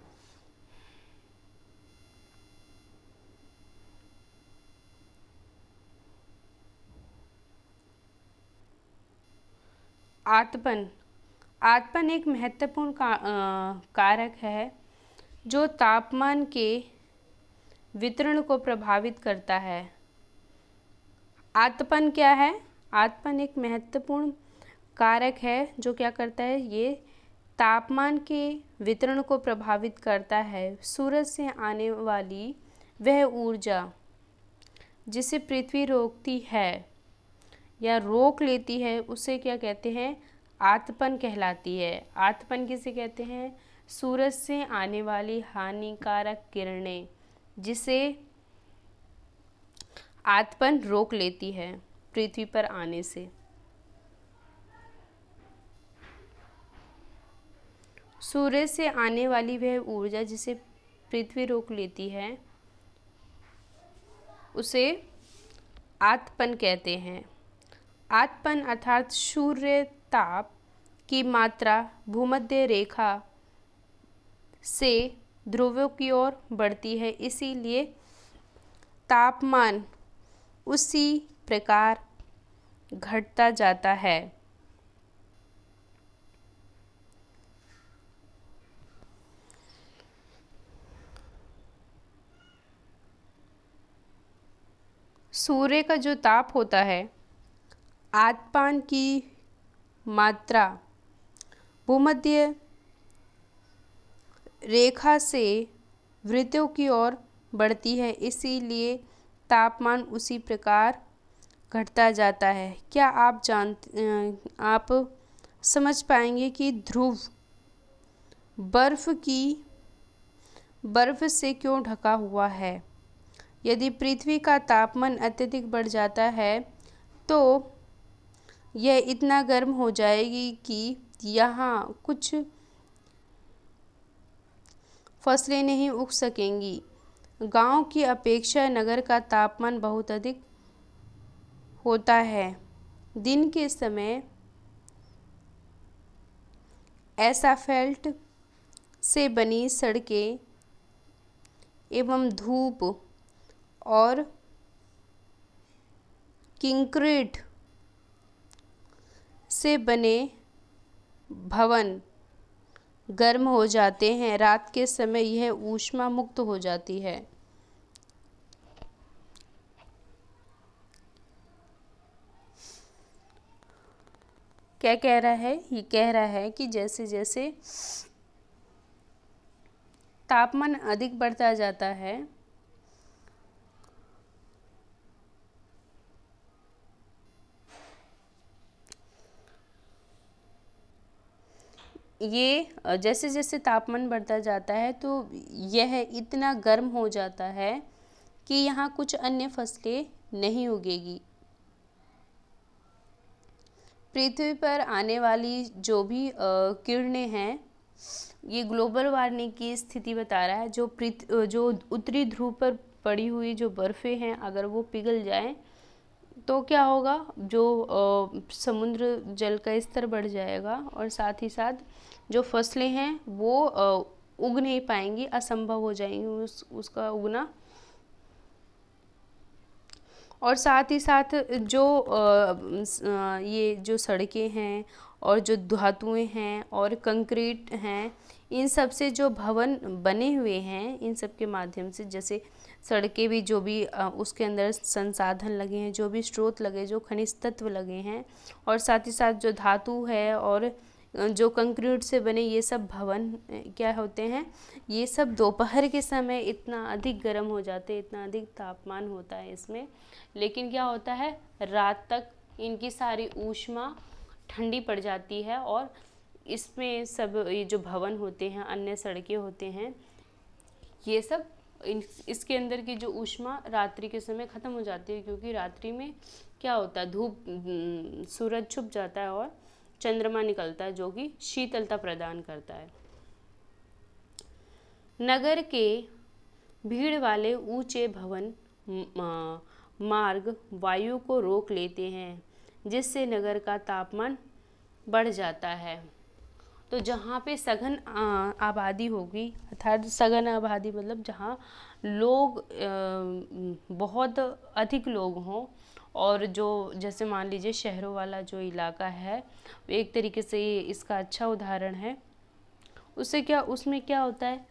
A: आतपन एक महत्वपूर्ण कारक है जो तापमान के वितरण को प्रभावित करता है। आतपन क्या है? आतपन एक महत्वपूर्ण कारक है जो क्या करता है? ये तापमान के वितरण को प्रभावित करता है। सूरज से आने वाली वह ऊर्जा जिसे पृथ्वी रोकती है या रोक लेती है उसे क्या कहते हैं? आतपन कहलाती है। आतपन किसे कहते हैं? सूरज से आने वाली हानिकारक किरणें जिसे आतपन रोक लेती है पृथ्वी पर आने से। सूरज से आने वाली वह ऊर्जा जिसे पृथ्वी रोक लेती है उसे आतपन कहते हैं। आतपन अर्थात सूर्य ताप की मात्रा भूमध्य रेखा से ध्रुवों की ओर बढ़ती है, इसीलिए तापमान उसी प्रकार घटता जाता है। सूर्य का जो ताप होता है, आतपान की मात्रा भूमध्य रेखा से वृत्तों की ओर बढ़ती है, इसीलिए तापमान उसी प्रकार घटता जाता है। क्या आप समझ पाएंगे कि ध्रुव बर्फ से क्यों ढका हुआ है? यदि पृथ्वी का तापमान अत्यधिक बढ़ जाता है तो यह इतना गर्म हो जाएगी कि यहाँ कुछ फसलें नहीं उग सकेंगी। गांव की अपेक्षा नगर का तापमान बहुत अधिक होता है। दिन के समय एस्फाल्ट से बनी सड़कें एवं धूप और कंक्रीट से बने भवन गर्म हो जाते हैं। रात के समय यह ऊष्मा मुक्त हो जाती है। क्या कह रहा है? ये कह रहा है कि जैसे जैसे तापमान अधिक बढ़ता जाता है, ये जैसे जैसे तापमान बढ़ता जाता है तो यह इतना गर्म हो जाता है कि यहाँ कुछ अन्य फसलें नहीं उगेगी। पृथ्वी पर आने वाली जो भी किरणें हैं, ये ग्लोबल वार्मिंग की स्थिति बता रहा है। जो उत्तरी ध्रुव पर पड़ी हुई जो बर्फ़ें हैं, अगर वो पिघल जाएं तो क्या होगा? जो समुद्र जल का स्तर बढ़ जाएगा और साथ ही साथ जो फसलें हैं वो उग नहीं पाएंगी, असंभव हो जाएंगी उसका उगना। और साथ ही साथ जो ये जो सड़कें हैं और जो धातुएं हैं और कंक्रीट हैं, इन सब से जो भवन बने हुए हैं, इन सब के माध्यम से, जैसे सड़कें भी, जो भी उसके अंदर संसाधन लगे हैं, जो भी स्रोत लगे, जो खनिज तत्व लगे हैं, और साथ ही साथ जो धातु है और जो कंक्रीट से बने ये सब भवन क्या होते हैं, ये सब दोपहर के समय इतना अधिक गर्म हो जाते हैं, इतना अधिक तापमान होता है इसमें। लेकिन क्या होता है, रात तक इनकी सारी ऊष्मा ठंडी पड़ जाती है और इसमें सब ये जो भवन होते हैं, अन्य सड़कें होते हैं, ये सब इसके अंदर की जो ऊष्मा रात्रि के समय ख़त्म हो जाती है, क्योंकि रात्रि में क्या होता है, सूरज छुप जाता है और चंद्रमा निकलता है, जो कि शीतलता प्रदान करता है। नगर के भीड़ वाले ऊंचे भवन मार्ग वायु को रोक लेते हैं, जिससे नगर का तापमान बढ़ जाता है। तो जहाँ पे सघन आबादी होगी, अर्थात सघन आबादी मतलब जहाँ लोग बहुत अधिक लोग हों, और जो जैसे मान लीजिए शहरों वाला जो इलाका है, एक तरीके से ये इसका अच्छा उदाहरण है। उसमें क्या होता है,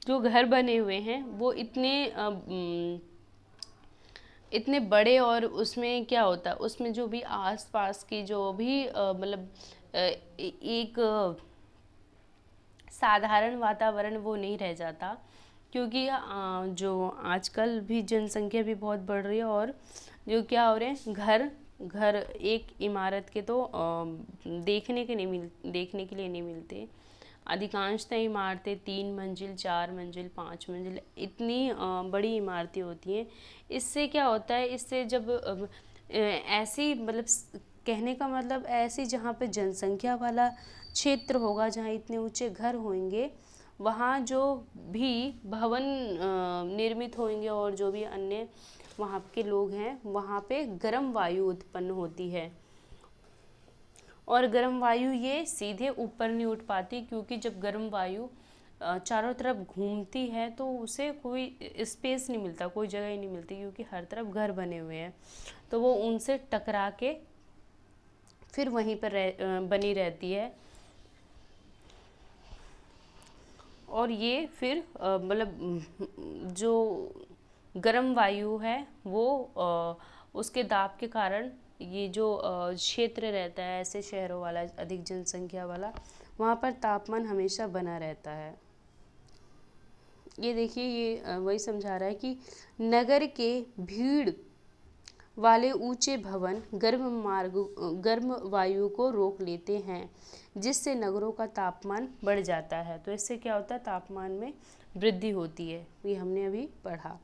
A: जो घर बने हुए हैं वो इतने बड़े, और उसमें क्या होता है, उसमें जो भी आसपास की जो भी मतलब एक साधारण वातावरण वो नहीं रह जाता, क्योंकि जो आजकल भी जनसंख्या भी बहुत बढ़ रही है, और जो क्या हो रहे हैं, घर एक इमारत के तो देखने के लिए नहीं मिलते। अधिकांशतः इमारतें 3 मंजिल, 4 मंजिल, 5 मंजिल, इतनी बड़ी इमारतें होती हैं। इससे क्या होता है, इससे जब ऐसी मतलब कहने का मतलब ऐसी जहाँ पे जनसंख्या वाला क्षेत्र होगा, जहाँ इतने ऊंचे घर होंगे, वहाँ जो भी भवन निर्मित होंगे और जो भी अन्य वहाँ के लोग हैं, वहाँ पे गर्म वायु उत्पन्न होती है। और गर्म वायु ये सीधे ऊपर नहीं उठ पाती, क्योंकि जब गर्म वायु चारों तरफ घूमती है तो उसे कोई स्पेस नहीं मिलता, कोई जगह ही नहीं मिलती, क्योंकि हर तरफ घर बने हुए हैं, तो वो उनसे टकरा के फिर वहीं पर बनी रहती है। और ये फिर मतलब जो गर्म वायु है वो उसके दाब के कारण ये जो क्षेत्र रहता है ऐसे शहरों वाला, अधिक जनसंख्या वाला, वहाँ पर तापमान हमेशा बना रहता है। ये देखिए, ये वही समझा रहा है कि नगर के भीड़ वाले ऊंचे भवन गर्म वायु को रोक लेते हैं, जिससे नगरों का तापमान बढ़ जाता है। तो इससे क्या होता है, तापमान में वृद्धि होती है, ये हमने अभी पढ़ा।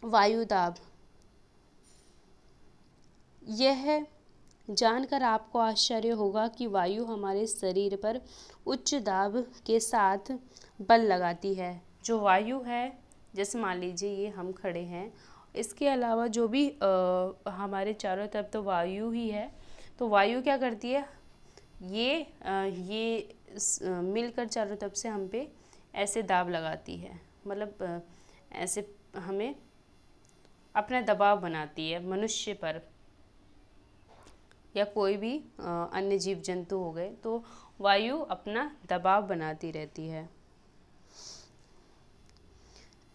A: वायु दाब, यह जानकर आपको आश्चर्य होगा कि वायु हमारे शरीर पर उच्च दाब के साथ बल लगाती है। जो वायु है, जैसे मान लीजिए ये हम खड़े हैं, इसके अलावा जो भी हमारे चारों तरफ तो वायु ही है, तो वायु क्या करती है, ये मिलकर चारों तरफ से हम पे ऐसे दाब लगाती है, मतलब ऐसे हमें अपना दबाव बनाती है, मनुष्य पर या कोई भी अन्य जीव जंतु हो गए, तो वायु अपना दबाव बनाती रहती है।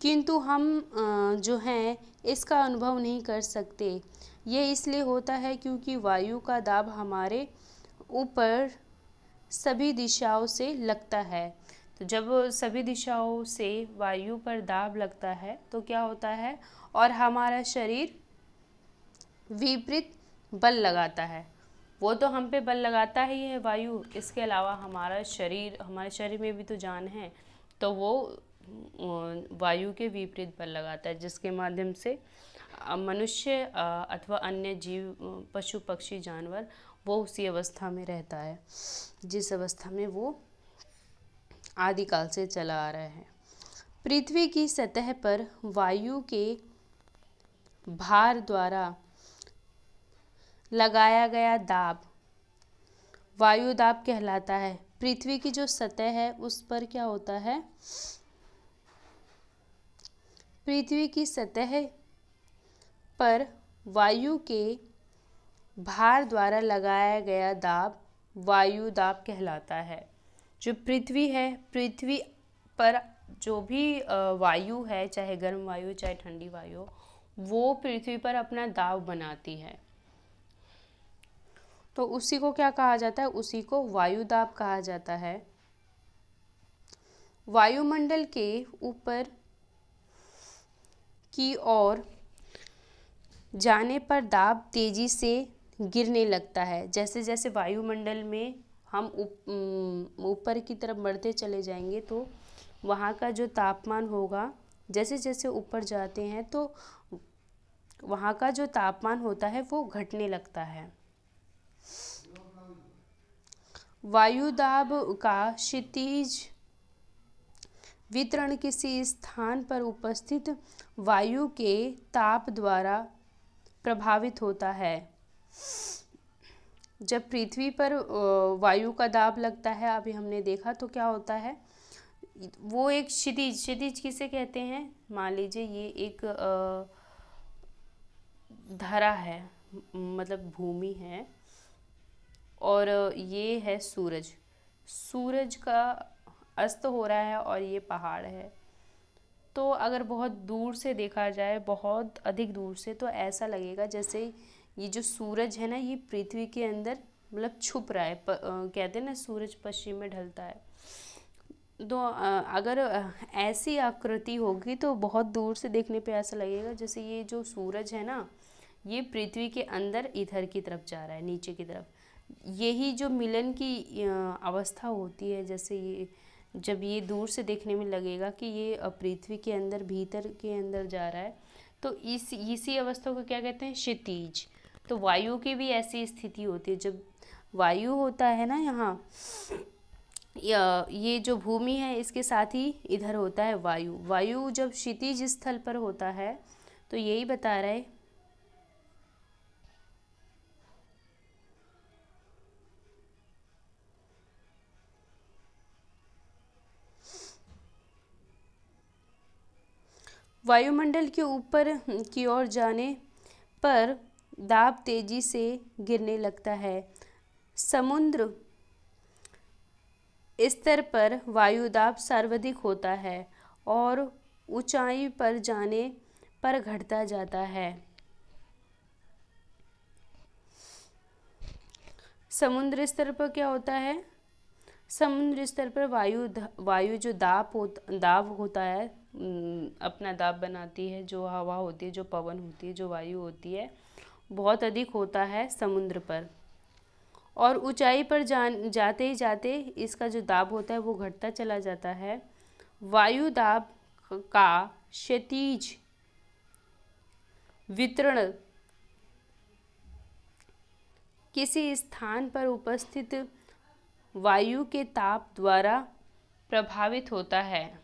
A: किंतु हम जो हैं इसका अनुभव नहीं कर सकते। ये इसलिए होता है क्योंकि वायु का दाब हमारे ऊपर सभी दिशाओं से लगता है। तो जब सभी दिशाओं से वायु पर दाब लगता है तो क्या होता है, और हमारा शरीर विपरीत बल लगाता है। वो तो हम पे बल लगाता ही है वायु, इसके अलावा हमारे शरीर में भी तो जान है, तो वो वायु के विपरीत बल लगाता है, जिसके माध्यम से मनुष्य अथवा अन्य जीव, पशु पक्षी जानवर, वो उसी अवस्था में रहता है जिस अवस्था में वो आदिकाल से चला आ रहा है। पृथ्वी की सतह पर वायु के भार द्वारा लगाया गया दाब वायु दाब कहलाता है। पृथ्वी की जो सतह है उस पर क्या होता है, पृथ्वी की सतह पर वायु के भार द्वारा लगाया गया दाब वायु दाब कहलाता है। जो पृथ्वी है, पृथ्वी पर जो भी वायु है, चाहे गर्म वायु चाहे ठंडी वायु, वो पृथ्वी पर अपना दाब बनाती है, तो उसी को क्या कहा जाता है, उसी को वायु दाब कहा जाता है। वायुमंडल के ऊपर की ओर जाने पर दाब तेजी से गिरने लगता है। जैसे जैसे वायुमंडल में हम ऊपर की तरफ बढ़ते चले जाएंगे तो वहाँ का जो तापमान होगा, जैसे जैसे ऊपर जाते हैं तो वहाँ का जो तापमान होता है वो घटने लगता है। वायु दाब का क्षितिज वितरण किसी स्थान पर उपस्थित वायु के ताप द्वारा प्रभावित होता है। जब पृथ्वी पर वायु का दाब लगता है, अभी हमने देखा, तो क्या होता है, वो एक क्षितिज किसे कहते हैं, मान लीजिए ये एक धरा है, मतलब भूमि है, और ये है सूरज का अस्त हो रहा है और ये पहाड़ है। तो अगर बहुत दूर से देखा जाए, बहुत अधिक दूर से, तो ऐसा लगेगा जैसे ये जो सूरज है ना, ये पृथ्वी के अंदर मतलब छुप रहा है। कहते हैं ना, सूरज पश्चिम में ढलता है। तो अगर ऐसी आकृति होगी तो बहुत दूर से देखने पे ऐसा लगेगा जैसे ये जो सूरज है ना, ये पृथ्वी के अंदर इधर की तरफ जा रहा है, नीचे की तरफ। यही जो मिलन की अवस्था होती है, जैसे ये जब ये दूर से देखने में लगेगा कि ये पृथ्वी के अंदर, भीतर के अंदर जा रहा है, तो इसी अवस्था को क्या कहते हैं, क्षितिज। तो वायु की भी ऐसी स्थिति होती है। जब वायु होता है ना यहाँ, ये जो भूमि है इसके साथ ही इधर होता है वायु जब क्षितिज स्थल पर होता है तो यही बता रहा है वायुमंडल के ऊपर की ओर जाने पर दाब तेजी से गिरने लगता है। समुद्र स्तर पर वायु दाब सर्वाधिक होता है और ऊंचाई पर जाने पर घटता जाता है। समुद्र स्तर पर क्या होता है? समुद्र स्तर पर वायु जो दाब होता है, अपना दाब बनाती है, जो हवा होती है, जो पवन होती है, जो वायु होती है, बहुत अधिक होता है समुद्र पर। और ऊंचाई पर जाते ही जाते इसका जो दाब होता है वो घटता चला जाता है। वायु दाब का क्षैतिज वितरण किसी स्थान पर उपस्थित वायु के ताप द्वारा प्रभावित होता है।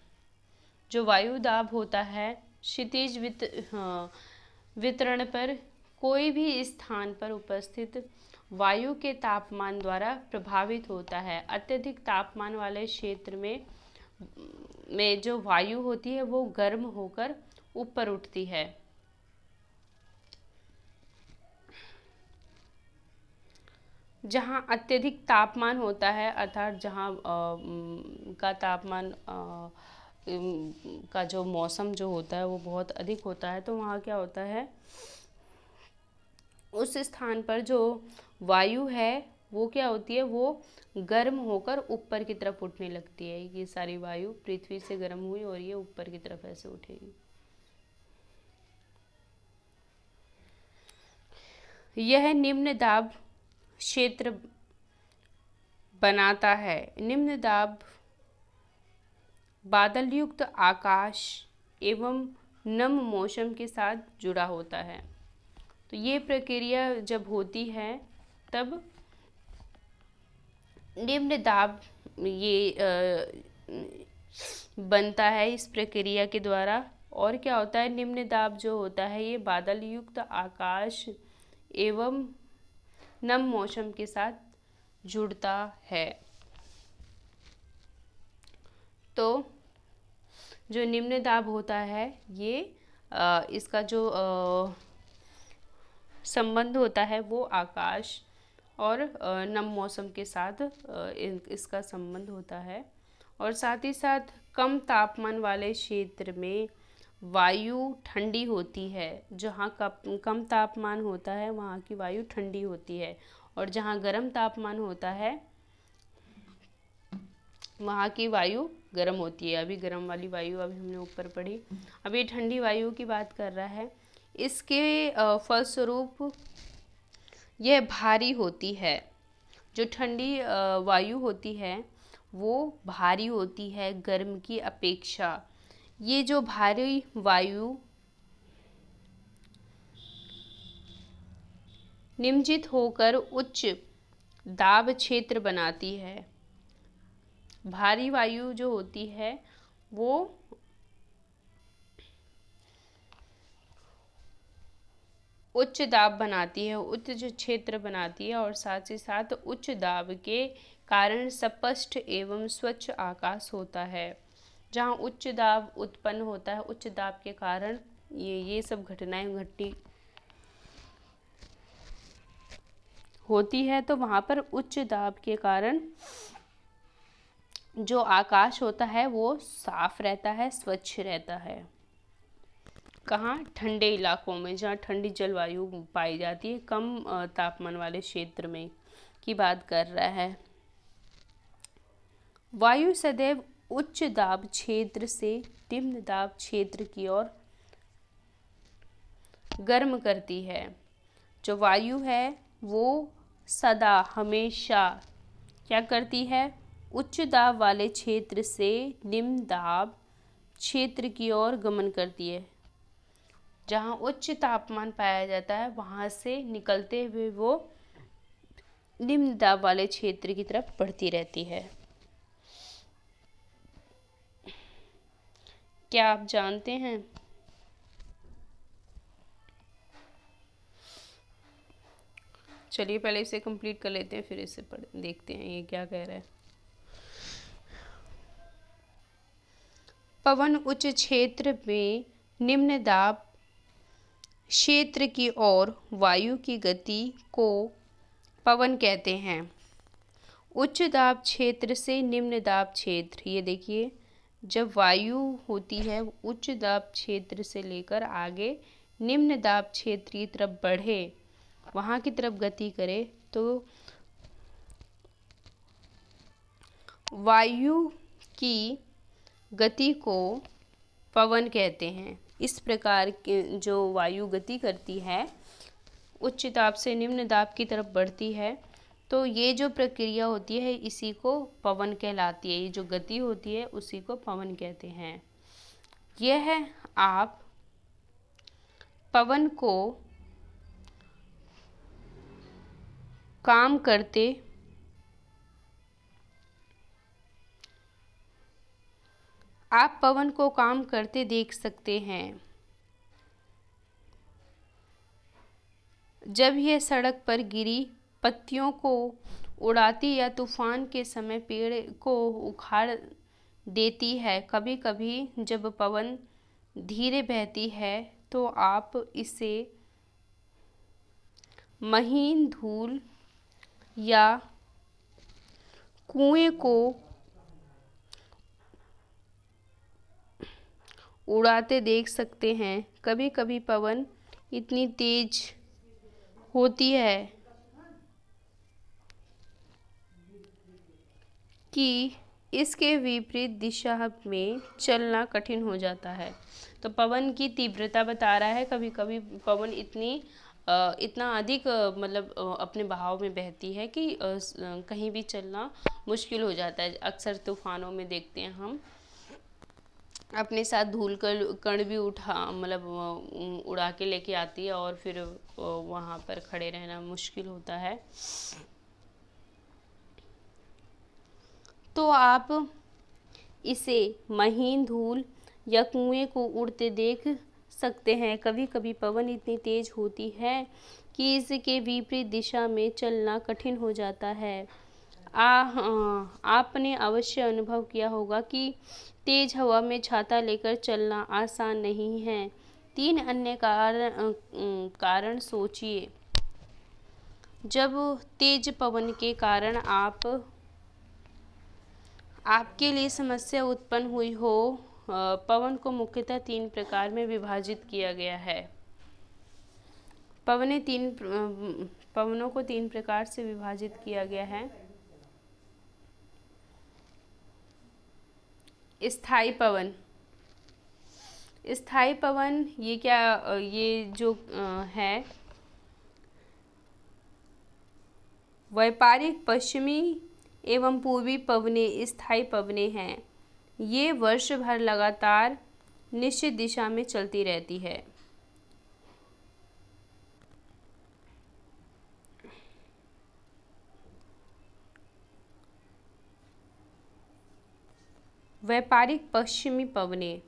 A: जो वायु दाब होता है क्षैतिज वितरण पर कोई भी स्थान पर उपस्थित वायु के तापमान द्वारा प्रभावित होता है। अत्यधिक तापमान वाले क्षेत्र में जो वायु होती है वो गर्म होकर ऊपर उठती है। जहाँ अत्यधिक तापमान होता है, अर्थात जहाँ का तापमान का जो मौसम जो होता है वो बहुत अधिक होता है, तो वहाँ क्या होता है, उस स्थान पर जो वायु है वो क्या होती है, वो गर्म होकर ऊपर की तरफ उठने लगती है। ये सारी वायु पृथ्वी से गर्म हुई और ये ऊपर की तरफ ऐसे उठेगी। यह निम्न दाब क्षेत्र बनाता है। निम्न दाब बादल युक्त आकाश एवं नम मौसम के साथ जुड़ा होता है। तो ये प्रक्रिया जब होती है तब निम्न दाब ये बनता है इस प्रक्रिया के द्वारा। और क्या होता है, निम्न दाब जो होता है ये बादल युक्त आकाश एवं नम मौसम के साथ जुड़ता है। तो जो निम्न दाब होता है ये इसका जो संबंध होता है वो आकाश और नम मौसम के साथ इसका संबंध होता है। और साथ ही साथ कम तापमान वाले क्षेत्र में वायु ठंडी होती है। जहाँ कम तापमान होता है वहाँ की वायु ठंडी होती है, और जहाँ गर्म तापमान होता है वहाँ की वायु गर्म होती है। अभी गर्म वाली वायु अभी हमने ऊपर पढ़ी, अभी ठंडी वायु की बात कर रहा है। इसके फलस्वरूप यह भारी होती है। जो ठंडी वायु होती है वो भारी होती है गर्म की अपेक्षा। ये जो भारी वायु निमज्जित होकर उच्च दाब क्षेत्र बनाती है। भारी वायु जो होती है वो उच्च दाब बनाती है, उच्च जो क्षेत्र बनाती है, और साथ ही साथ उच्च दाब के कारण स्पष्ट एवं स्वच्छ आकाश होता है। जहाँ उच्च दाब उत्पन्न होता है, उच्च दाब के कारण ये सब घटनाएं घटती होती है, तो वहाँ पर उच्च दाब के कारण जो आकाश होता है वो साफ रहता है, स्वच्छ रहता है। कहाँ? ठंडे इलाकों में, जहाँ ठंडी जलवायु पाई जाती है, कम तापमान वाले क्षेत्र में की बात कर रहा है। वायु सदैव उच्च दाब क्षेत्र से निम्न दाब क्षेत्र की ओर गर्म करती है। जो वायु है वो सदा हमेशा क्या करती है, उच्च दाब वाले क्षेत्र से निम्न दाब क्षेत्र की ओर गमन करती है। जहाँ उच्च तापमान पाया जाता है वहाँ से निकलते हुए वो निम्न दाब वाले क्षेत्र की तरफ बढ़ती रहती है। क्या आप जानते हैं? चलिए पहले इसे कंप्लीट कर लेते हैं, फिर इसे देखते हैं ये क्या कह रहा है। पवन उच्च क्षेत्र में निम्न दाब क्षेत्र की ओर वायु की गति को पवन कहते हैं। उच्च दाब क्षेत्र से निम्न दाब क्षेत्र, ये देखिए जब वायु होती है उच्च दाब क्षेत्र से लेकर आगे निम्न दाब क्षेत्र की तरफ बढ़े, वहाँ की तरफ गति करे, तो वायु की गति को पवन कहते हैं। इस प्रकार के जो वायु गति करती है, उच्च दाब से निम्न दाब की तरफ बढ़ती है, तो ये जो प्रक्रिया होती है इसी को पवन कहलाती है। ये जो गति होती है उसी को पवन कहते हैं। यह आप पवन को काम करते देख सकते हैं। जब यह सड़क पर गिरी पत्तियों को उड़ाती या तूफान के समय पेड़ को उखाड़ देती है। कभी कभी जब पवन धीरे बहती है तो आप इसे महीन धूल या कुएं को उड़ाते देख सकते हैं। कभी कभी पवन इतनी तेज होती है कि इसके विपरीत दिशा में चलना कठिन हो जाता है। तो पवन की तीव्रता बता रहा है, कभी कभी पवन इतना अधिक अपने बहाव में बहती है कि कहीं भी चलना मुश्किल हो जाता है। अक्सर तूफानों में देखते हैं हम, अपने साथ धूल कण भी उड़ा के लेके आती है और फिर वहाँ पर खड़े रहना मुश्किल होता है। तो आप इसे महीन धूल या कुएं को उड़ते देख सकते हैं। कभी कभी पवन इतनी तेज होती है कि इसके विपरीत दिशा में चलना कठिन हो जाता है। आपने अवश्य अनुभव किया होगा कि तेज हवा में छाता लेकर चलना आसान नहीं है। 3 अन्य कारण सोचिए। जब तेज पवन के कारण आपके लिए समस्या उत्पन्न हुई हो, पवन को मुख्यतः 3 प्रकार में विभाजित किया गया है। पवनों को 3 प्रकार से विभाजित किया गया है। स्थायी पवन, ये जो है व्यापारिक पश्चिमी एवं पूर्वी पवने स्थायी पवने हैं। ये वर्ष भर लगातार निश्चित दिशा में चलती रहती है। व्यापारिक पश्चिमी पवने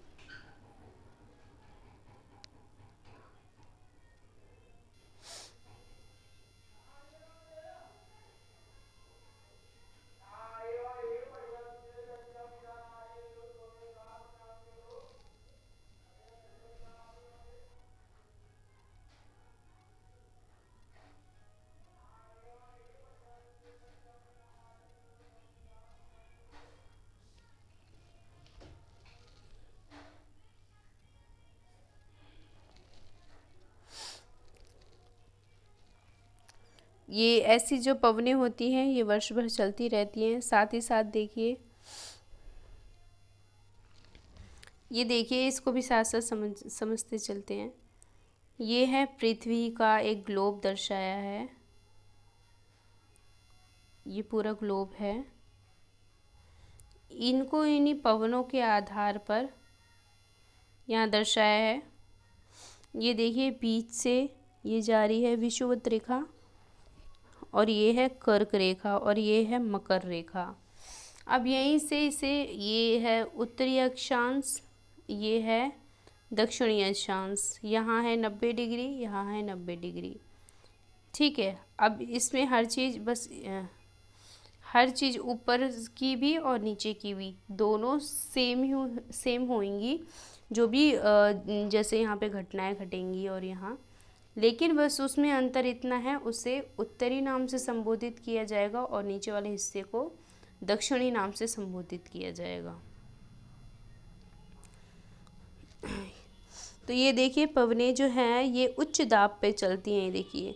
A: ये ऐसी जो पवनें होती हैं ये वर्ष भर चलती रहती हैं। साथ ही साथ देखिए, ये देखिए इसको भी साथ साथ समझते चलते हैं। ये है पृथ्वी का एक ग्लोब दर्शाया है। ये पूरा ग्लोब है। इनको इन्हीं पवनों के आधार पर यहाँ दर्शाया है। ये देखिए बीच से ये जा रही है विषुवत रेखा, और ये है कर्क रेखा, और ये है मकर रेखा। अब यहीं से इसे, ये है उत्तरी अक्षांश, ये है दक्षिणी अक्षांश। यहाँ है 90 डिग्री, यहाँ है 90 डिग्री। ठीक है। अब इसमें हर चीज़ ऊपर की भी और नीचे की भी दोनों सेम होंगी,
B: जो भी जैसे यहाँ पे घटनाएं घटेंगी और यहाँ, लेकिन बस उसमें अंतर इतना है, उसे उत्तरी नाम से संबोधित किया जाएगा और नीचे वाले हिस्से को दक्षिणी नाम से संबोधित किया जाएगा। तो ये देखिए पवनें जो हैं ये उच्च दाब पे चलती हैं। ये देखिए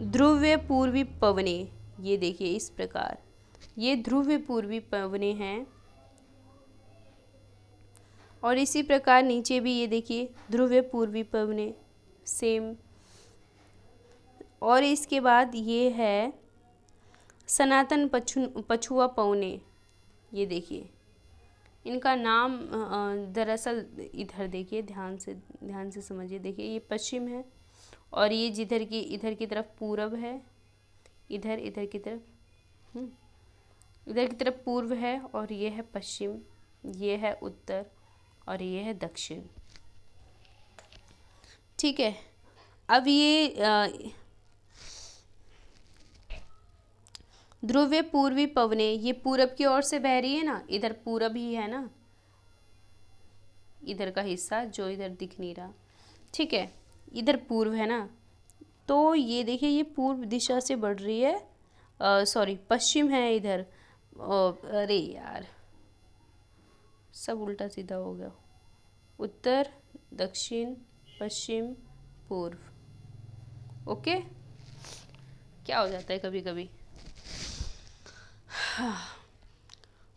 B: ध्रुवीय पूर्वी पवनें, ये देखिए इस प्रकार ये ध्रुवीय पूर्वी पवनें हैं। और इसी प्रकार नीचे भी ये देखिए ध्रुवीय पूर्वी पवनें सेम। और इसके बाद ये है सनातन पछुआ पवनें। ये देखिए इनका नाम दरअसल इधर देखिए, ध्यान से समझिए। देखिए ये पश्चिम है और ये इधर की तरफ पूरब है, इधर की तरफ इधर की तरफ पूर्व है, और ये है पश्चिम, ये है उत्तर और ये है दक्षिण। ठीक है। अब ये ध्रुवीय पूर्वी पवनें ये पूरब की ओर से बह रही है ना, इधर पूरब ही है ना, इधर का हिस्सा जो इधर दिख नहीं रहा। ठीक है, इधर पूर्व है ना, तो ये देखिए ये पूर्व दिशा से बढ़ रही है। सॉरी पश्चिम है इधर। अरे यार सब उल्टा सीधा हो गया। उत्तर, दक्षिण, पश्चिम, पूर्व। ओके, क्या हो जाता है कभी कभी।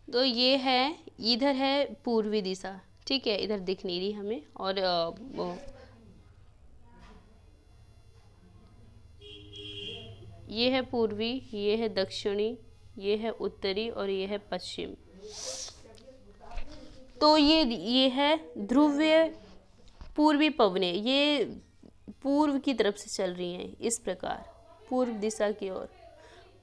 B: तो ये है, इधर है पूर्वी दिशा। ठीक है, इधर दिख नहीं रही हमें। और ये है पूर्वी, ये है दक्षिणी, ये है उत्तरी और ये है पश्चिम। तो ये है ध्रुवीय पूर्वी पवनें, ये पूर्व की तरफ से चल रही हैं इस प्रकार, पूर्व दिशा की ओर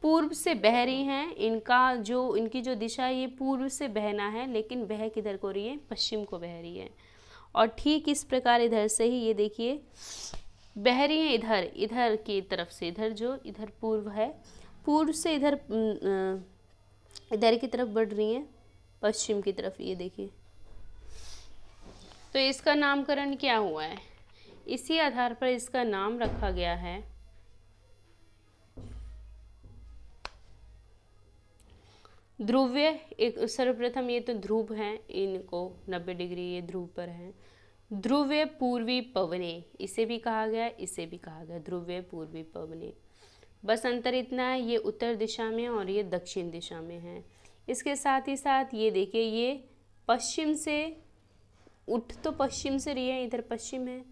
B: पूर्व से बह रही हैं। इनकी जो दिशा है ये पूर्व से बहना है, लेकिन बह किधर को रही है, पश्चिम को बह रही है। और ठीक इस प्रकार इधर से ही ये देखिए बह रही हैं इधर की तरफ से, इधर पूर्व है, पूर्व से इधर की तरफ बढ़ रही हैं पश्चिम की तरफ। ये देखिए, तो इसका नामकरण क्या हुआ है, इसी आधार पर इसका नाम रखा गया है ध्रुवीय। एक सर्वप्रथम ये तो ध्रुव हैं, इनको 90 डिग्री ये ध्रुव पर हैं। ध्रुवीय पूर्वी पवनें इसे भी कहा गया, इसे भी कहा गया ध्रुवीय पूर्वी पवनें। बस अंतर इतना है, ये उत्तर दिशा में और ये दक्षिण दिशा में है। इसके साथ ही साथ ये देखिए ये पश्चिम से उठ तो पश्चिम से रही है, इधर पश्चिम है,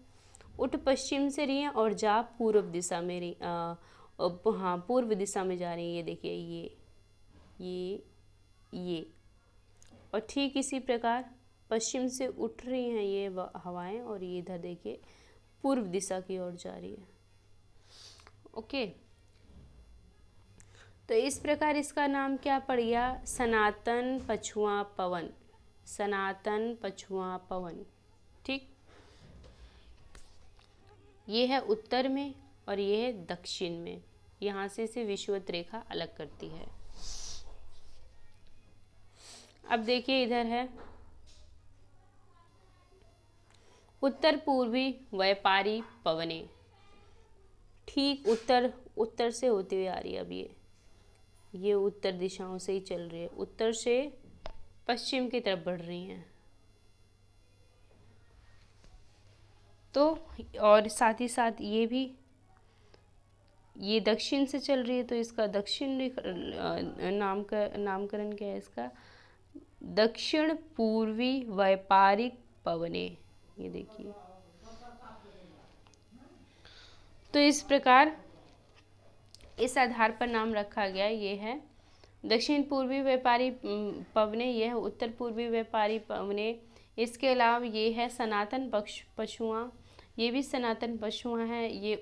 B: उठ पश्चिम से रही है और जा पूर्व दिशा में रही, हाँ पूर्व दिशा में जा रही है। ये देखिए ये और ठीक इसी प्रकार पश्चिम से उठ रही हैं ये हवाएं और ये इधर देखिए पूर्व दिशा की ओर जा रही है। ओके, तो इस प्रकार इसका नाम क्या पड़ गया, सनातन पछुआ पवन। सनातन पछुआ पवन। ठीक, ये है उत्तर में और ये है दक्षिण में। यहाँ से इसे विषुवत रेखा अलग करती है। अब देखिए इधर है उत्तर पूर्वी व्यापारी पवनें। ठीक उत्तर से होते हुए आ रही है। अब ये उत्तर दिशाओं से ही चल रही है, उत्तर से पश्चिम की तरफ बढ़ रही हैं। तो और साथ ही साथ ये दक्षिण से चल रही है, तो इसका दक्षिण नामकरण क्या है इसका, दक्षिण पूर्वी व्यापारिक पवनें। ये देखिए, तो इस प्रकार इस आधार पर नाम रखा गया। ये है दक्षिण पूर्वी व्यापारी पवनें, ये है उत्तर पूर्वी व्यापारी पवनें। इसके अलावा ये है सनातन पछुआ, ये भी सनातन पछुआ है। ये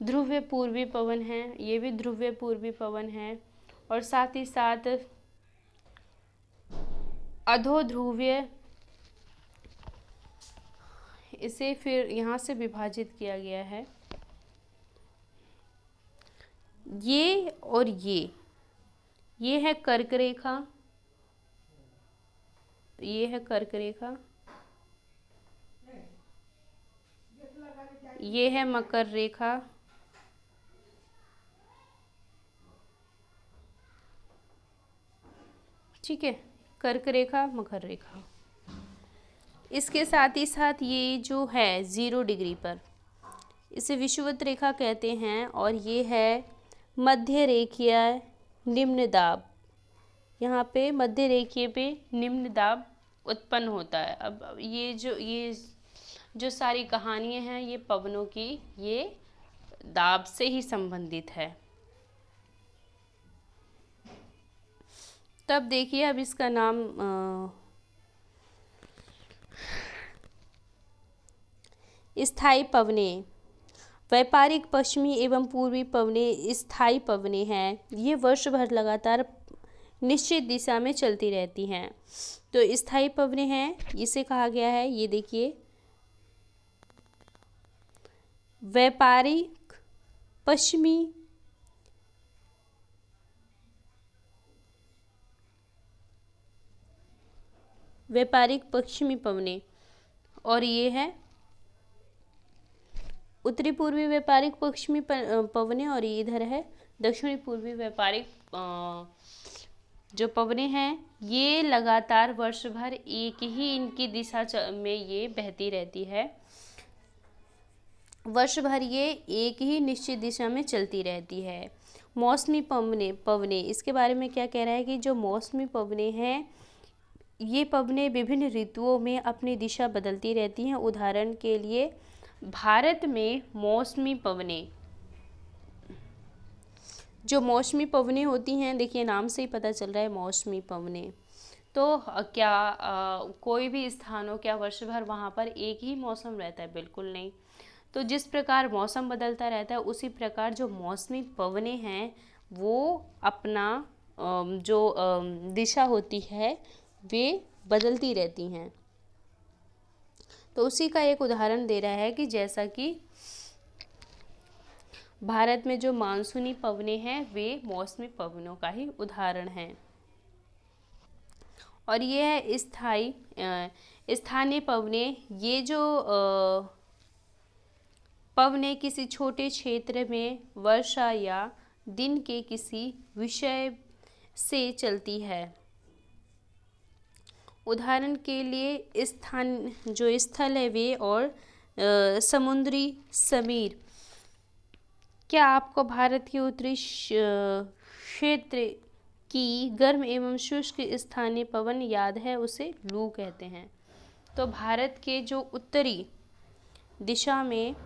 B: ध्रुवीय पूर्वी पवन है, ये भी ध्रुवीय पूर्वी पवन है। और साथ ही साथ अधो ध्रुवीय, इसे फिर यहाँ से विभाजित किया गया है। ये और ये है कर्क रेखा, ये है कर्क रेखा, ये है मकर रेखा, ठीक है, कर्क रेखा, मकर रेखा। इसके साथ ही साथ ये जो है 0 डिग्री पर, इसे विषुवत रेखा कहते हैं, और ये है मध्य रेखीय निम्न दाब। यहाँ पे मध्य रेखीय पे निम्न दाब उत्पन्न होता है। अब ये जो सारी कहानियाँ हैं ये पवनों की, ये दाब से ही संबंधित है। तब देखिए, अब इसका नाम स्थायी पवनें, व्यापारिक पश्चिमी एवं पूर्वी पवनें स्थायी पवनें हैं। ये वर्ष भर लगातार निश्चित दिशा में चलती रहती हैं। तो स्थायी पवनें हैं, इसे कहा गया है, ये देखिए, व्यापारिक पश्चिमी पवनें, और ये है उत्तरी पूर्वी व्यापारिक पश्चिमी पवनें, और ये इधर है दक्षिणी पूर्वी व्यापारिक जो पवनें हैं, ये लगातार वर्ष भर एक ही इनकी दिशा में ये बहती रहती है। वर्ष भर ये एक ही निश्चित दिशा में चलती रहती है। मौसमी पवनें, इसके बारे में क्या कह रहा है कि जो मौसमी पवनें हैं, ये पवनें विभिन्न ऋतुओं में अपनी दिशा बदलती रहती हैं। उदाहरण के लिए भारत में मौसमी पवनें, जो मौसमी पवनें होती हैं, देखिए नाम से ही पता चल रहा है मौसमी पवनें। तो क्या कोई भी स्थान हो, क्या वर्ष भर वहाँ पर एक ही मौसम रहता है? बिल्कुल नहीं। तो जिस प्रकार मौसम बदलता रहता है, उसी प्रकार जो मौसमी पवनें हैं वो अपना जो दिशा होती है वे बदलती रहती हैं। तो उसी का एक उदाहरण दे रहा है कि जैसा कि भारत में जो मानसूनी पवनें हैं वे मौसमी पवनों का ही उदाहरण हैं। और ये है स्थानीय पवनें। ये जो पवनें किसी छोटे क्षेत्र में वर्षा या दिन के किसी विषय से चलती है। उदाहरण के लिए जो स्थल है वे और समुद्री समीर। क्या आपको भारत के उत्तरी क्षेत्र की गर्म एवं शुष्क स्थानीय पवन याद है? उसे लू कहते हैं। तो भारत के जो उत्तरी दिशा में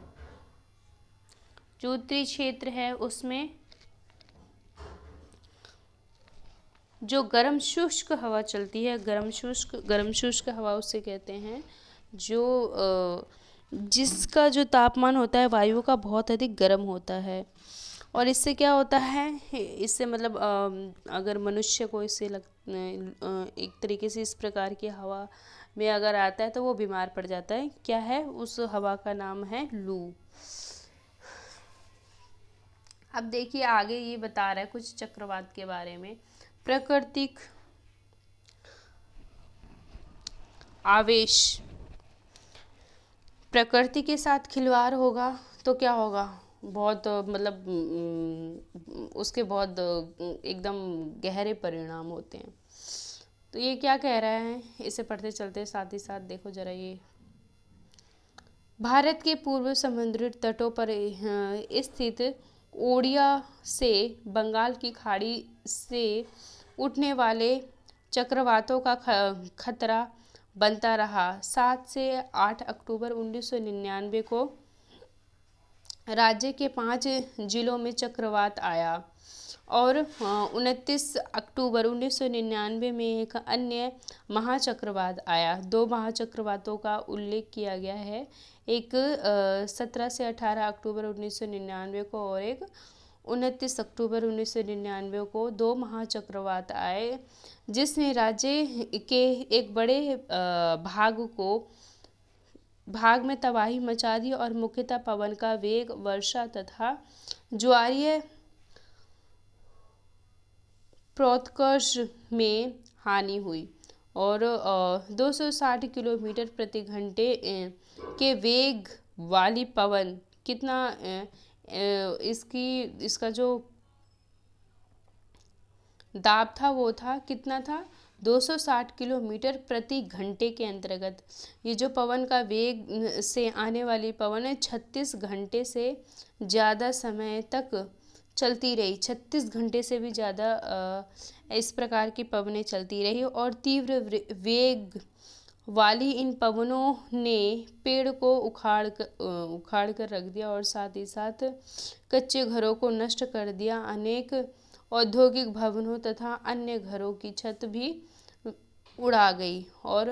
B: जो उत्तरी क्षेत्र है उसमें जो गर्म शुष्क हवा चलती है, गर्म शुष्क हवा उसे कहते हैं, जो जिसका जो तापमान होता है वायु का बहुत अधिक गर्म होता है। और इससे क्या होता है, इससे मतलब अगर मनुष्य को इससे एक तरीके से इस प्रकार की हवा में अगर आता है तो वो बीमार पड़ जाता है। क्या है? उस हवा का नाम है लू। अब देखिए आगे ये बता रहा है कुछ चक्रवात के बारे में। प्राकृतिक आवेश, प्रकृति के साथ खिलवाड़ होगा तो क्या होगा? बहुत मतलब उसके बहुत एकदम गहरे परिणाम होते हैं। तो ये क्या कह रहा है, इसे पढ़ते चलते साथ ही साथ देखो जरा। ये भारत के पूर्व समुद्री तटों पर स्थित ओडिया से बंगाल की खाड़ी से उठने वाले चक्रवातों का खतरा बनता रहा। 7 से 8 अक्टूबर 1999 को राज्य के 5 जिलों में चक्रवात आया और 29 अक्टूबर 1999 में एक अन्य महाचक्रवात आया। 2 महाचक्रवातों का उल्लेख किया गया है, एक 17 से 18 अक्टूबर 1999 को और एक 29 अक्टूबर 1999 को। 2 महाचक्रवात आए जिसने राज्य के एक बड़े भाग में तबाही मचा दी और मुख्यतः पवन का वेग, वर्षा तथा ज्वारीय प्रोत्कर्ष में हानि हुई।
A: और 260 किलोमीटर प्रति घंटे के वेग वाली पवन कितना इसका जो दाब था वो था कितना था 260 किलोमीटर प्रति घंटे के अंतर्गत। ये जो पवन का वेग से आने वाली पवन है 36 घंटे से ज़्यादा समय तक चलती रही, 36 घंटे से भी ज़्यादा इस प्रकार की पवनें चलती रही और तीव्र वेग वाली इन पवनों ने पेड़ को उखाड़ कर रख दिया और साथ ही साथ कच्चे घरों को नष्ट कर दिया। अनेक औद्योगिक भवनों तथा अन्य घरों की छत भी उड़ा गई और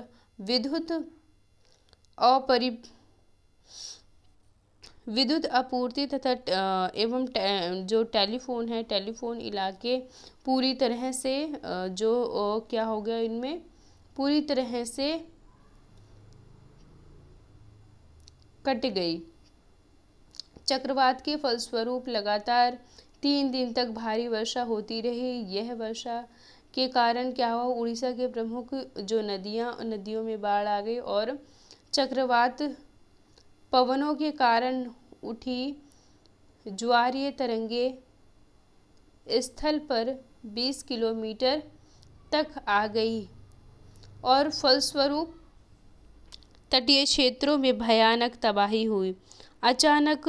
A: विद्युत आपूर्ति तथा एवं जो टेलीफोन है, टेलीफोन इलाके पूरी तरह से क्या हो गया, इनमें पूरी तरह से कट गई। चक्रवात के फलस्वरूप लगातार 3 दिन तक भारी वर्षा होती रही। यह वर्षा के कारण क्या हुआ, उड़ीसा के प्रमुख जो नदियों में बाढ़ आ गई और चक्रवात पवनों के कारण उठी ज्वारीय तरंगे स्थल पर 20 किलोमीटर तक आ गई और फलस्वरूप तटीय क्षेत्रों में भयानक तबाही हुई। अचानक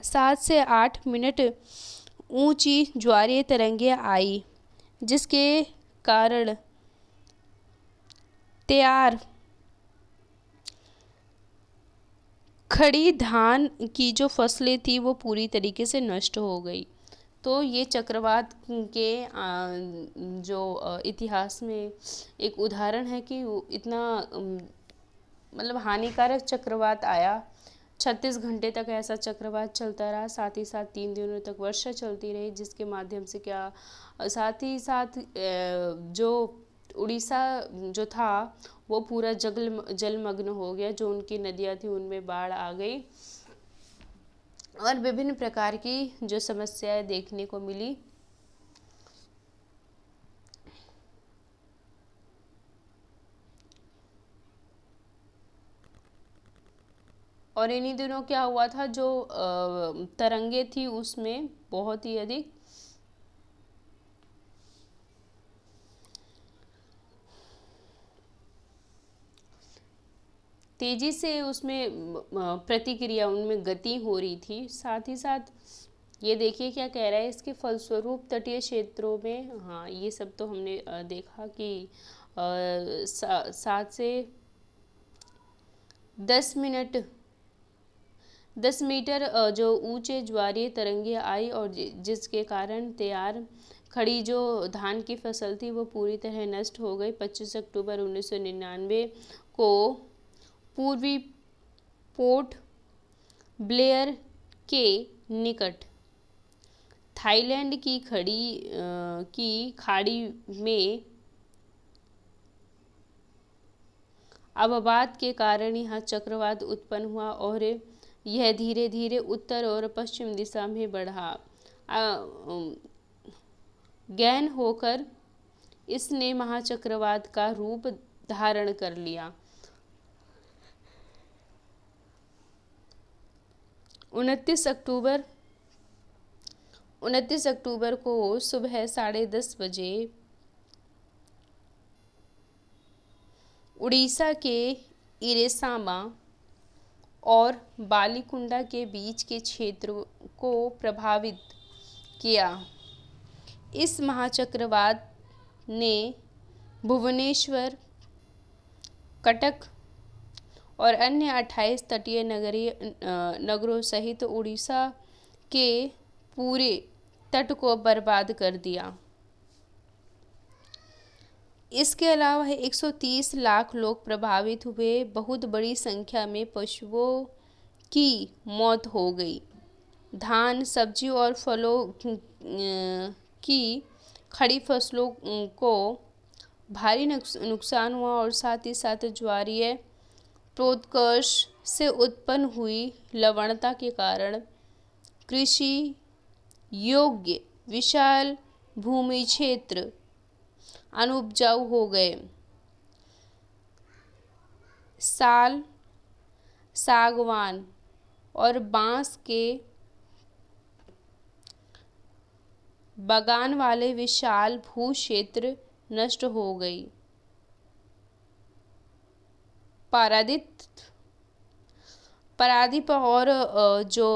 A: 7 से 8 मिनट ऊंची ज्वारीय तरंगे आई, जिसके कारण तैयार खड़ी धान की जो फसलें थी वो पूरी तरीके से नष्ट हो गई। तो ये चक्रवात के जो इतिहास में एक उदाहरण है कि इतना मतलब हानिकारक चक्रवात आया। 36 घंटे तक ऐसा चक्रवात चलता रहा, साथ ही साथ 3 दिनों तक वर्षा चलती रही, जिसके माध्यम से साथ ही साथ जो उड़ीसा जो था वो पूरा जलमग्न हो गया। जो उनकी नदियाँ थी उनमें बाढ़ आ गई और विभिन्न प्रकार की जो समस्याएं देखने को मिली। और इन्हीं दिनों क्या हुआ था, जो तरंगे थी उसमें बहुत ही अधिक तेजी से उसमें प्रतिक्रिया उनमें गति हो रही थी। साथ ही साथ ये देखिए क्या कह रहा है, इसके फलस्वरूप तटीय क्षेत्रों में, हाँ ये सब तो हमने देखा कि 7 से 10 मीटर जो ऊंचे ज्वारीय तरंगे आई और जिसके कारण तैयार खड़ी जो धान की फसल थी वो पूरी तरह नष्ट हो गई। 25 अक्टूबर 1999 को पूर्वी पोर्ट ब्लेयर के निकट थाईलैंड की खाड़ी में अवपात के कारण यह चक्रवात उत्पन्न हुआ और यह धीरे धीरे उत्तर और पश्चिम दिशा में बढ़ा। गहन होकर इसने महाचक्रवात का रूप धारण कर लिया। 29 अक्टूबर को सुबह 10:30 बजे उड़ीसा के इरेसामा और बालीकुंडा के बीच के क्षेत्र को प्रभावित किया। इस महाचक्रवात ने भुवनेश्वर, कटक और अन्य 28 तटीय नगरों सहित उड़ीसा के पूरे तट को बर्बाद कर दिया। इसके अलावा 130 लाख लोग प्रभावित हुए। बहुत बड़ी संख्या में पशुओं की मौत हो गई। धान, सब्जी और फलों की खड़ी फसलों को भारी नुकसान हुआ और साथ ही साथ ज्वारीय प्रोत्कर्ष से उत्पन्न हुई लवणता के कारण कृषि योग्य विशाल भूमि क्षेत्र अनुपजाऊ हो गए। साल, सागवान और बांस के बगान वाले विशाल भू क्षेत्र नष्ट हो गई। पारादीप और जो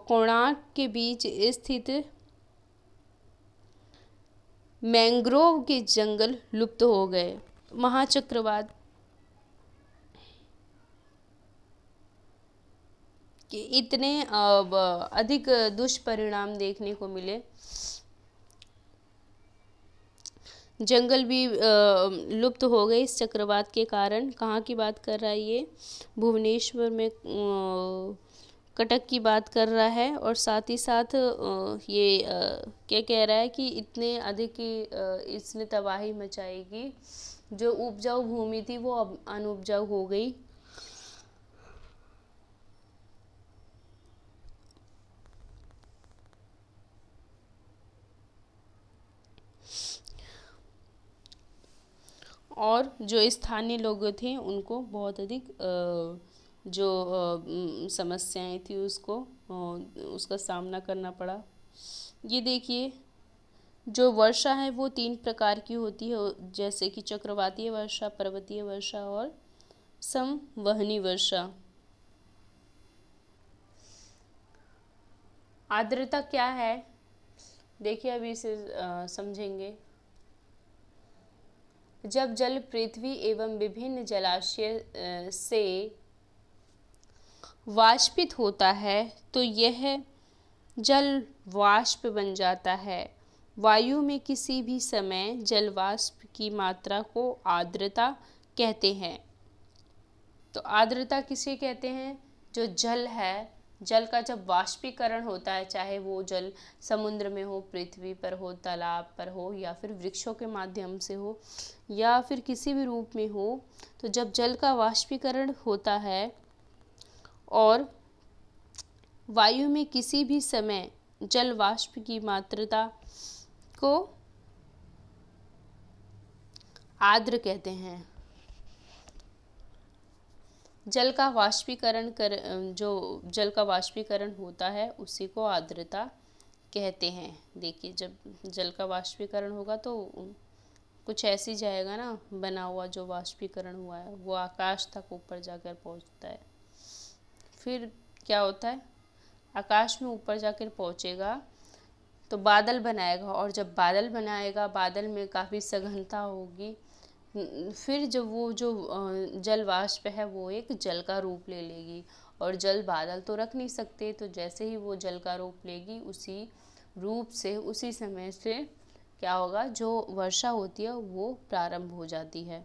A: कोणार्क के बीच स्थित मैंग्रोव के जंगल लुप्त हो गए। महाचक्रवात के इतने अधिक दुष्परिणाम देखने को मिले। जंगल भी लुप्त हो गए इस चक्रवात के कारण। कहाँ की बात कर रहा है ये? भुवनेश्वर में कटक की बात कर रहा है। और साथ ही साथ ये क्या कह रहा है कि इतने अधिक की इसने तबाही मचाई कि जो उपजाऊ भूमि थी वो अब अनुपजाऊ हो गई। और जो स्थानीय लोग थे उनको बहुत अधिक जो समस्याएं थी उसका सामना करना पड़ा। ये देखिए, जो वर्षा है वो 3 प्रकार की होती है, जैसे कि चक्रवातीय वर्षा, पर्वतीय वर्षा और संवहनी वर्षा। आर्द्रता क्या है? देखिए, अभी इसे समझेंगे। जब जल पृथ्वी एवं विभिन्न जलाशय से वाष्पित होता है तो यह जल वाष्प बन जाता है। वायु में किसी भी समय जल वाष्प की मात्रा को आर्द्रता कहते हैं। तो आर्द्रता किसे कहते हैं? जो जल है, जल का जब वाष्पीकरण होता है, चाहे वो जल समुद्र में हो, पृथ्वी पर हो, तालाब पर हो, या फिर वृक्षों के माध्यम से हो, या फिर किसी भी रूप में हो, तो जब जल का वाष्पीकरण होता है और वायु में किसी भी समय जल वाष्प की मात्रा को आर्द्र कहते हैं। जल का वाष्पीकरण होता है उसी को आर्द्रता कहते हैं। देखिए, जब जल का वाष्पीकरण होगा तो कुछ ऐसी जाएगा ना, बना हुआ जो वाष्पीकरण हुआ है वो आकाश तक ऊपर जाकर पहुंचता है। फिर क्या होता है? आकाश में ऊपर जाकर पहुंचेगा तो बादल बनाएगा, और जब बादल बनाएगा, बादल में काफ़ी सघनता होगी। फिर जब वो जो जल वाष्प है वो एक जल का रूप ले लेगी, और जल बादल तो रख नहीं सकते, तो जैसे ही वो जल का रूप लेगी उसी रूप से, उसी समय से क्या होगा, जो वर्षा होती है वो प्रारंभ हो जाती है।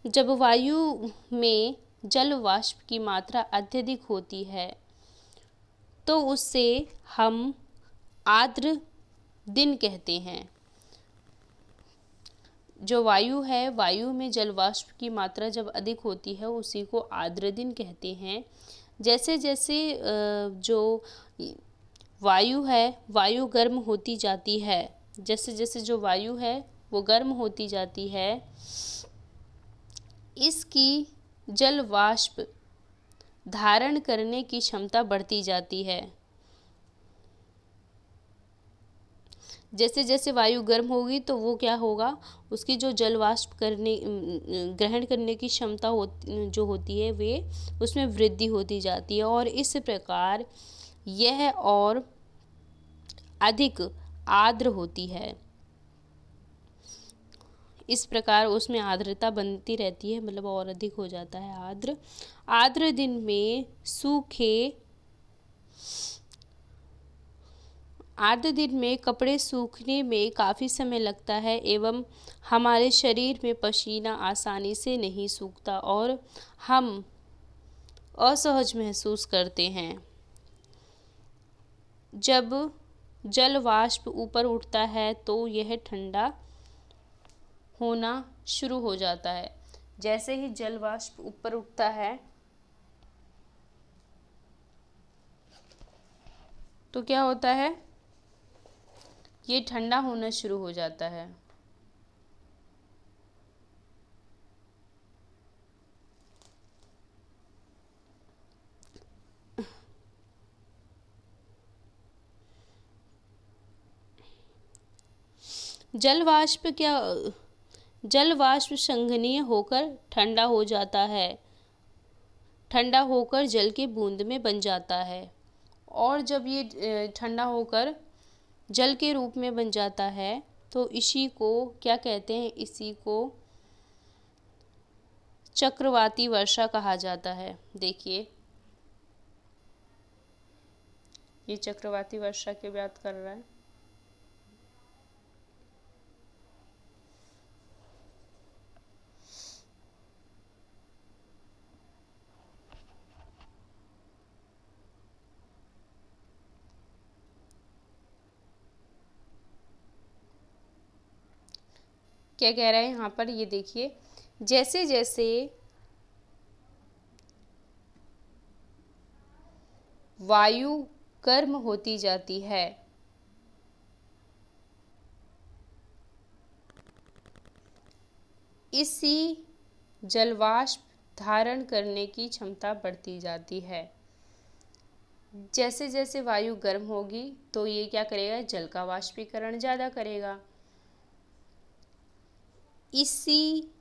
A: जब वायु में जल वाष्प की मात्रा अत्यधिक होती है तो उससे हम आर्द्र दिन कहते हैं। जो वायु है, वायु में जल वाष्प की मात्रा जब अधिक होती है उसी को आर्द्र दिन कहते हैं। जैसे जैसे जो वायु है, वायु गर्म होती जाती है, जैसे जैसे जो वायु है वो गर्म होती जाती है, इसकी जल वाष्प धारण करने की क्षमता बढ़ती जाती है। जैसे जैसे वायु गर्म होगी तो वो क्या होगा, उसकी जो जल वाष्प ग्रहण करने की क्षमता जो होती है वे उसमें वृद्धि होती जाती है, और इस प्रकार यह और अधिक आर्द्र होती है। इस प्रकार उसमें आर्द्रता बनती रहती है, मतलब और अधिक हो जाता है आर्द्र। आर्द्र दिन में आर्द्र दिन में कपड़े सूखने में काफ़ी समय लगता है एवं हमारे शरीर में पसीना आसानी से नहीं सूखता और हम असहज महसूस करते हैं। जब जल वाष्प ऊपर उठता है तो यह ठंडा होना शुरू हो जाता है। जैसे ही जल वाष्प ऊपर उठता है तो क्या होता है, ये ठंडा होना शुरू हो जाता है। जल वाष्प संघनीय होकर ठंडा हो जाता है, ठंडा होकर जल के बूंद में बन जाता है। और जब ये ठंडा होकर जल के रूप में बन जाता है तो इसी को क्या कहते हैं, इसी को चक्रवाती वर्षा कहा जाता है। देखिए, ये चक्रवाती वर्षा की बात कर रहा है। क्या कह रहा है यहाँ पर, ये देखिए, जैसे जैसे वायु गर्म होती जाती है, इसी जलवाष्प धारण करने की क्षमता बढ़ती जाती है। जैसे जैसे वायु गर्म होगी तो ये क्या करेगा, जल का वाष्पीकरण ज़्यादा करेगा। इसी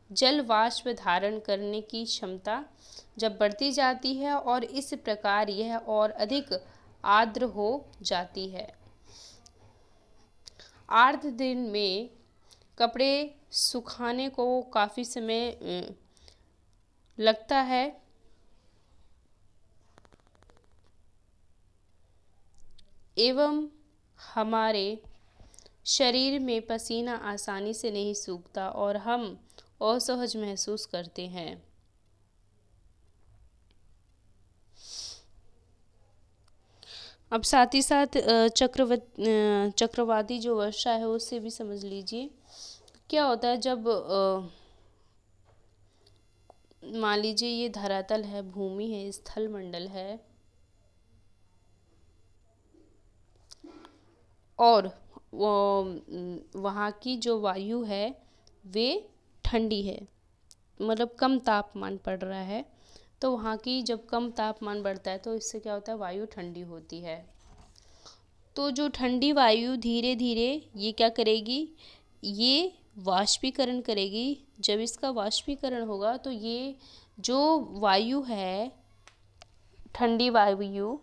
A: जल वाष्प धारण करने की क्षमता जब बढ़ती जाती है और इस प्रकार यह और अधिक आर्द्र हो जाती है। आर्द्र दिन में कपड़े सुखाने को काफ़ी समय लगता है, एवं हमारे शरीर में पसीना आसानी से नहीं सूखता और हम असहज महसूस करते हैं। अब साथ ही साथ चक्रवाती जो वर्षा है उससे भी समझ लीजिए क्या होता है। जब मान लीजिए ये धरातल है, भूमि है, स्थल मंडल है, और वहाँ की जो वायु है वे ठंडी है, मतलब कम तापमान पड़ रहा है, तो वहाँ की जब कम तापमान बढ़ता है तो इससे क्या होता है, वायु ठंडी होती है। तो जो ठंडी वायु धीरे धीरे ये क्या करेगी, ये वाष्पीकरण करेगी। जब इसका वाष्पीकरण होगा तो ये जो वायु है, ठंडी वायु,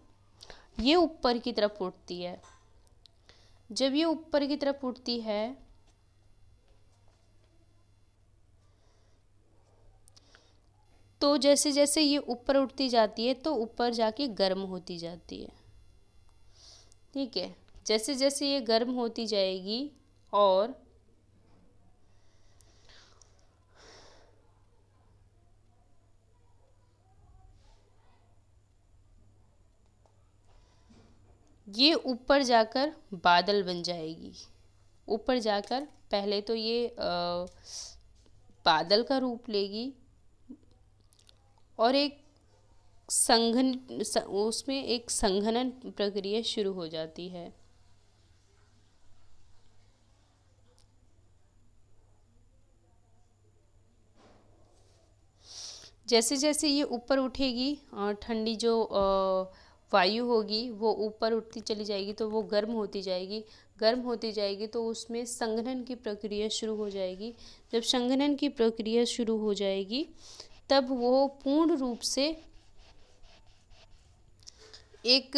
A: ये ऊपर की तरफ उठती है। जब ये ऊपर की तरफ उठती है तो जैसे जैसे ये ऊपर उठती जाती है तो ऊपर जाके गर्म होती जाती है। ठीक है, जैसे जैसे ये गर्म होती जाएगी और ये ऊपर जाकर बादल बन जाएगी। ऊपर जाकर पहले तो ये बादल का रूप लेगी और एक उसमें एक संघनन प्रक्रिया शुरू हो जाती है। जैसे जैसे ये ऊपर उठेगी और ठंडी जो वायु होगी वो ऊपर उठती चली जाएगी तो वो गर्म होती जाएगी। गर्म होती जाएगी तो उसमें संघनन की प्रक्रिया शुरू हो जाएगी। जब संघनन की प्रक्रिया शुरू हो जाएगी तब वो पूर्ण रूप से एक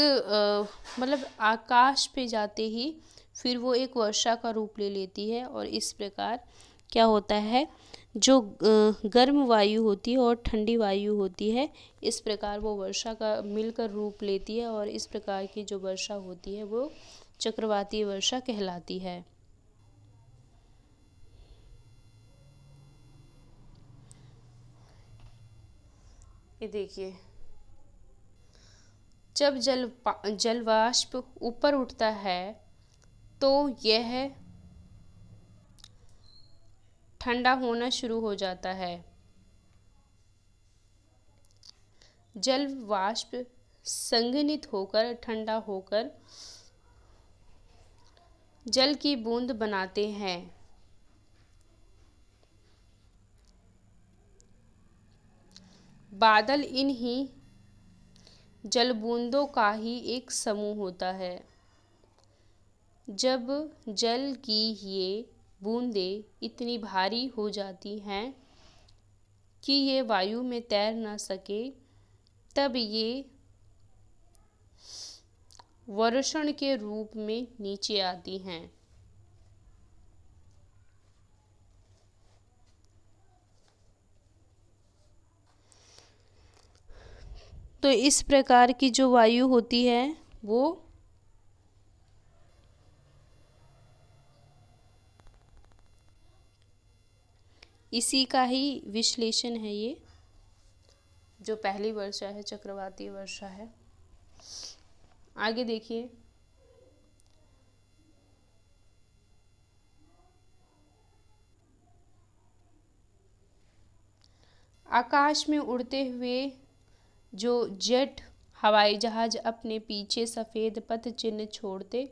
A: मतलब आकाश पे जाते ही फिर वो एक वर्षा का रूप ले लेती है। और इस प्रकार क्या होता है, जो गर्म वायु होती है और ठंडी वायु होती है, इस प्रकार वो वर्षा का मिलकर रूप लेती है और इस प्रकार की जो वर्षा होती है वो चक्रवाती वर्षा कहलाती है। ये देखिए, जब जल वाष्प ऊपर उठता है तो यह ठंडा होना शुरू हो जाता है। जल वाष्प
B: संघनित होकर, ठंडा होकर जल की बूंद बनाते हैं। बादल इन्हीं जल बूंदों का ही एक समूह होता है। जब जल की ये बूंदें इतनी भारी हो जाती हैं कि ये वायु में तैर न सके, तब ये वर्षण के रूप में नीचे आती हैं। तो इस प्रकार की जो वायु होती है वो इसी का ही विश्लेषण है। ये जो पहली वर्षा है, चक्रवातीय वर्षा है। आगे देखिए, आकाश में उड़ते हुए जो जेट हवाई जहाज अपने पीछे सफेद पथ चिन्ह छोड़ते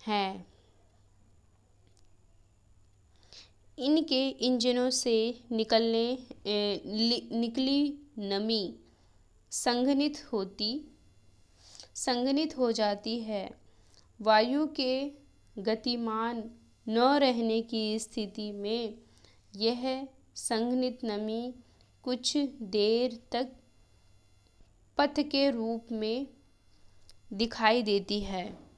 B: हैं, इनके इंजनों से निकली नमी संघनित हो जाती है। वायु के गतिमान न रहने की स्थिति में यह संघनित नमी कुछ देर तक पथ के रूप में दिखाई देती है।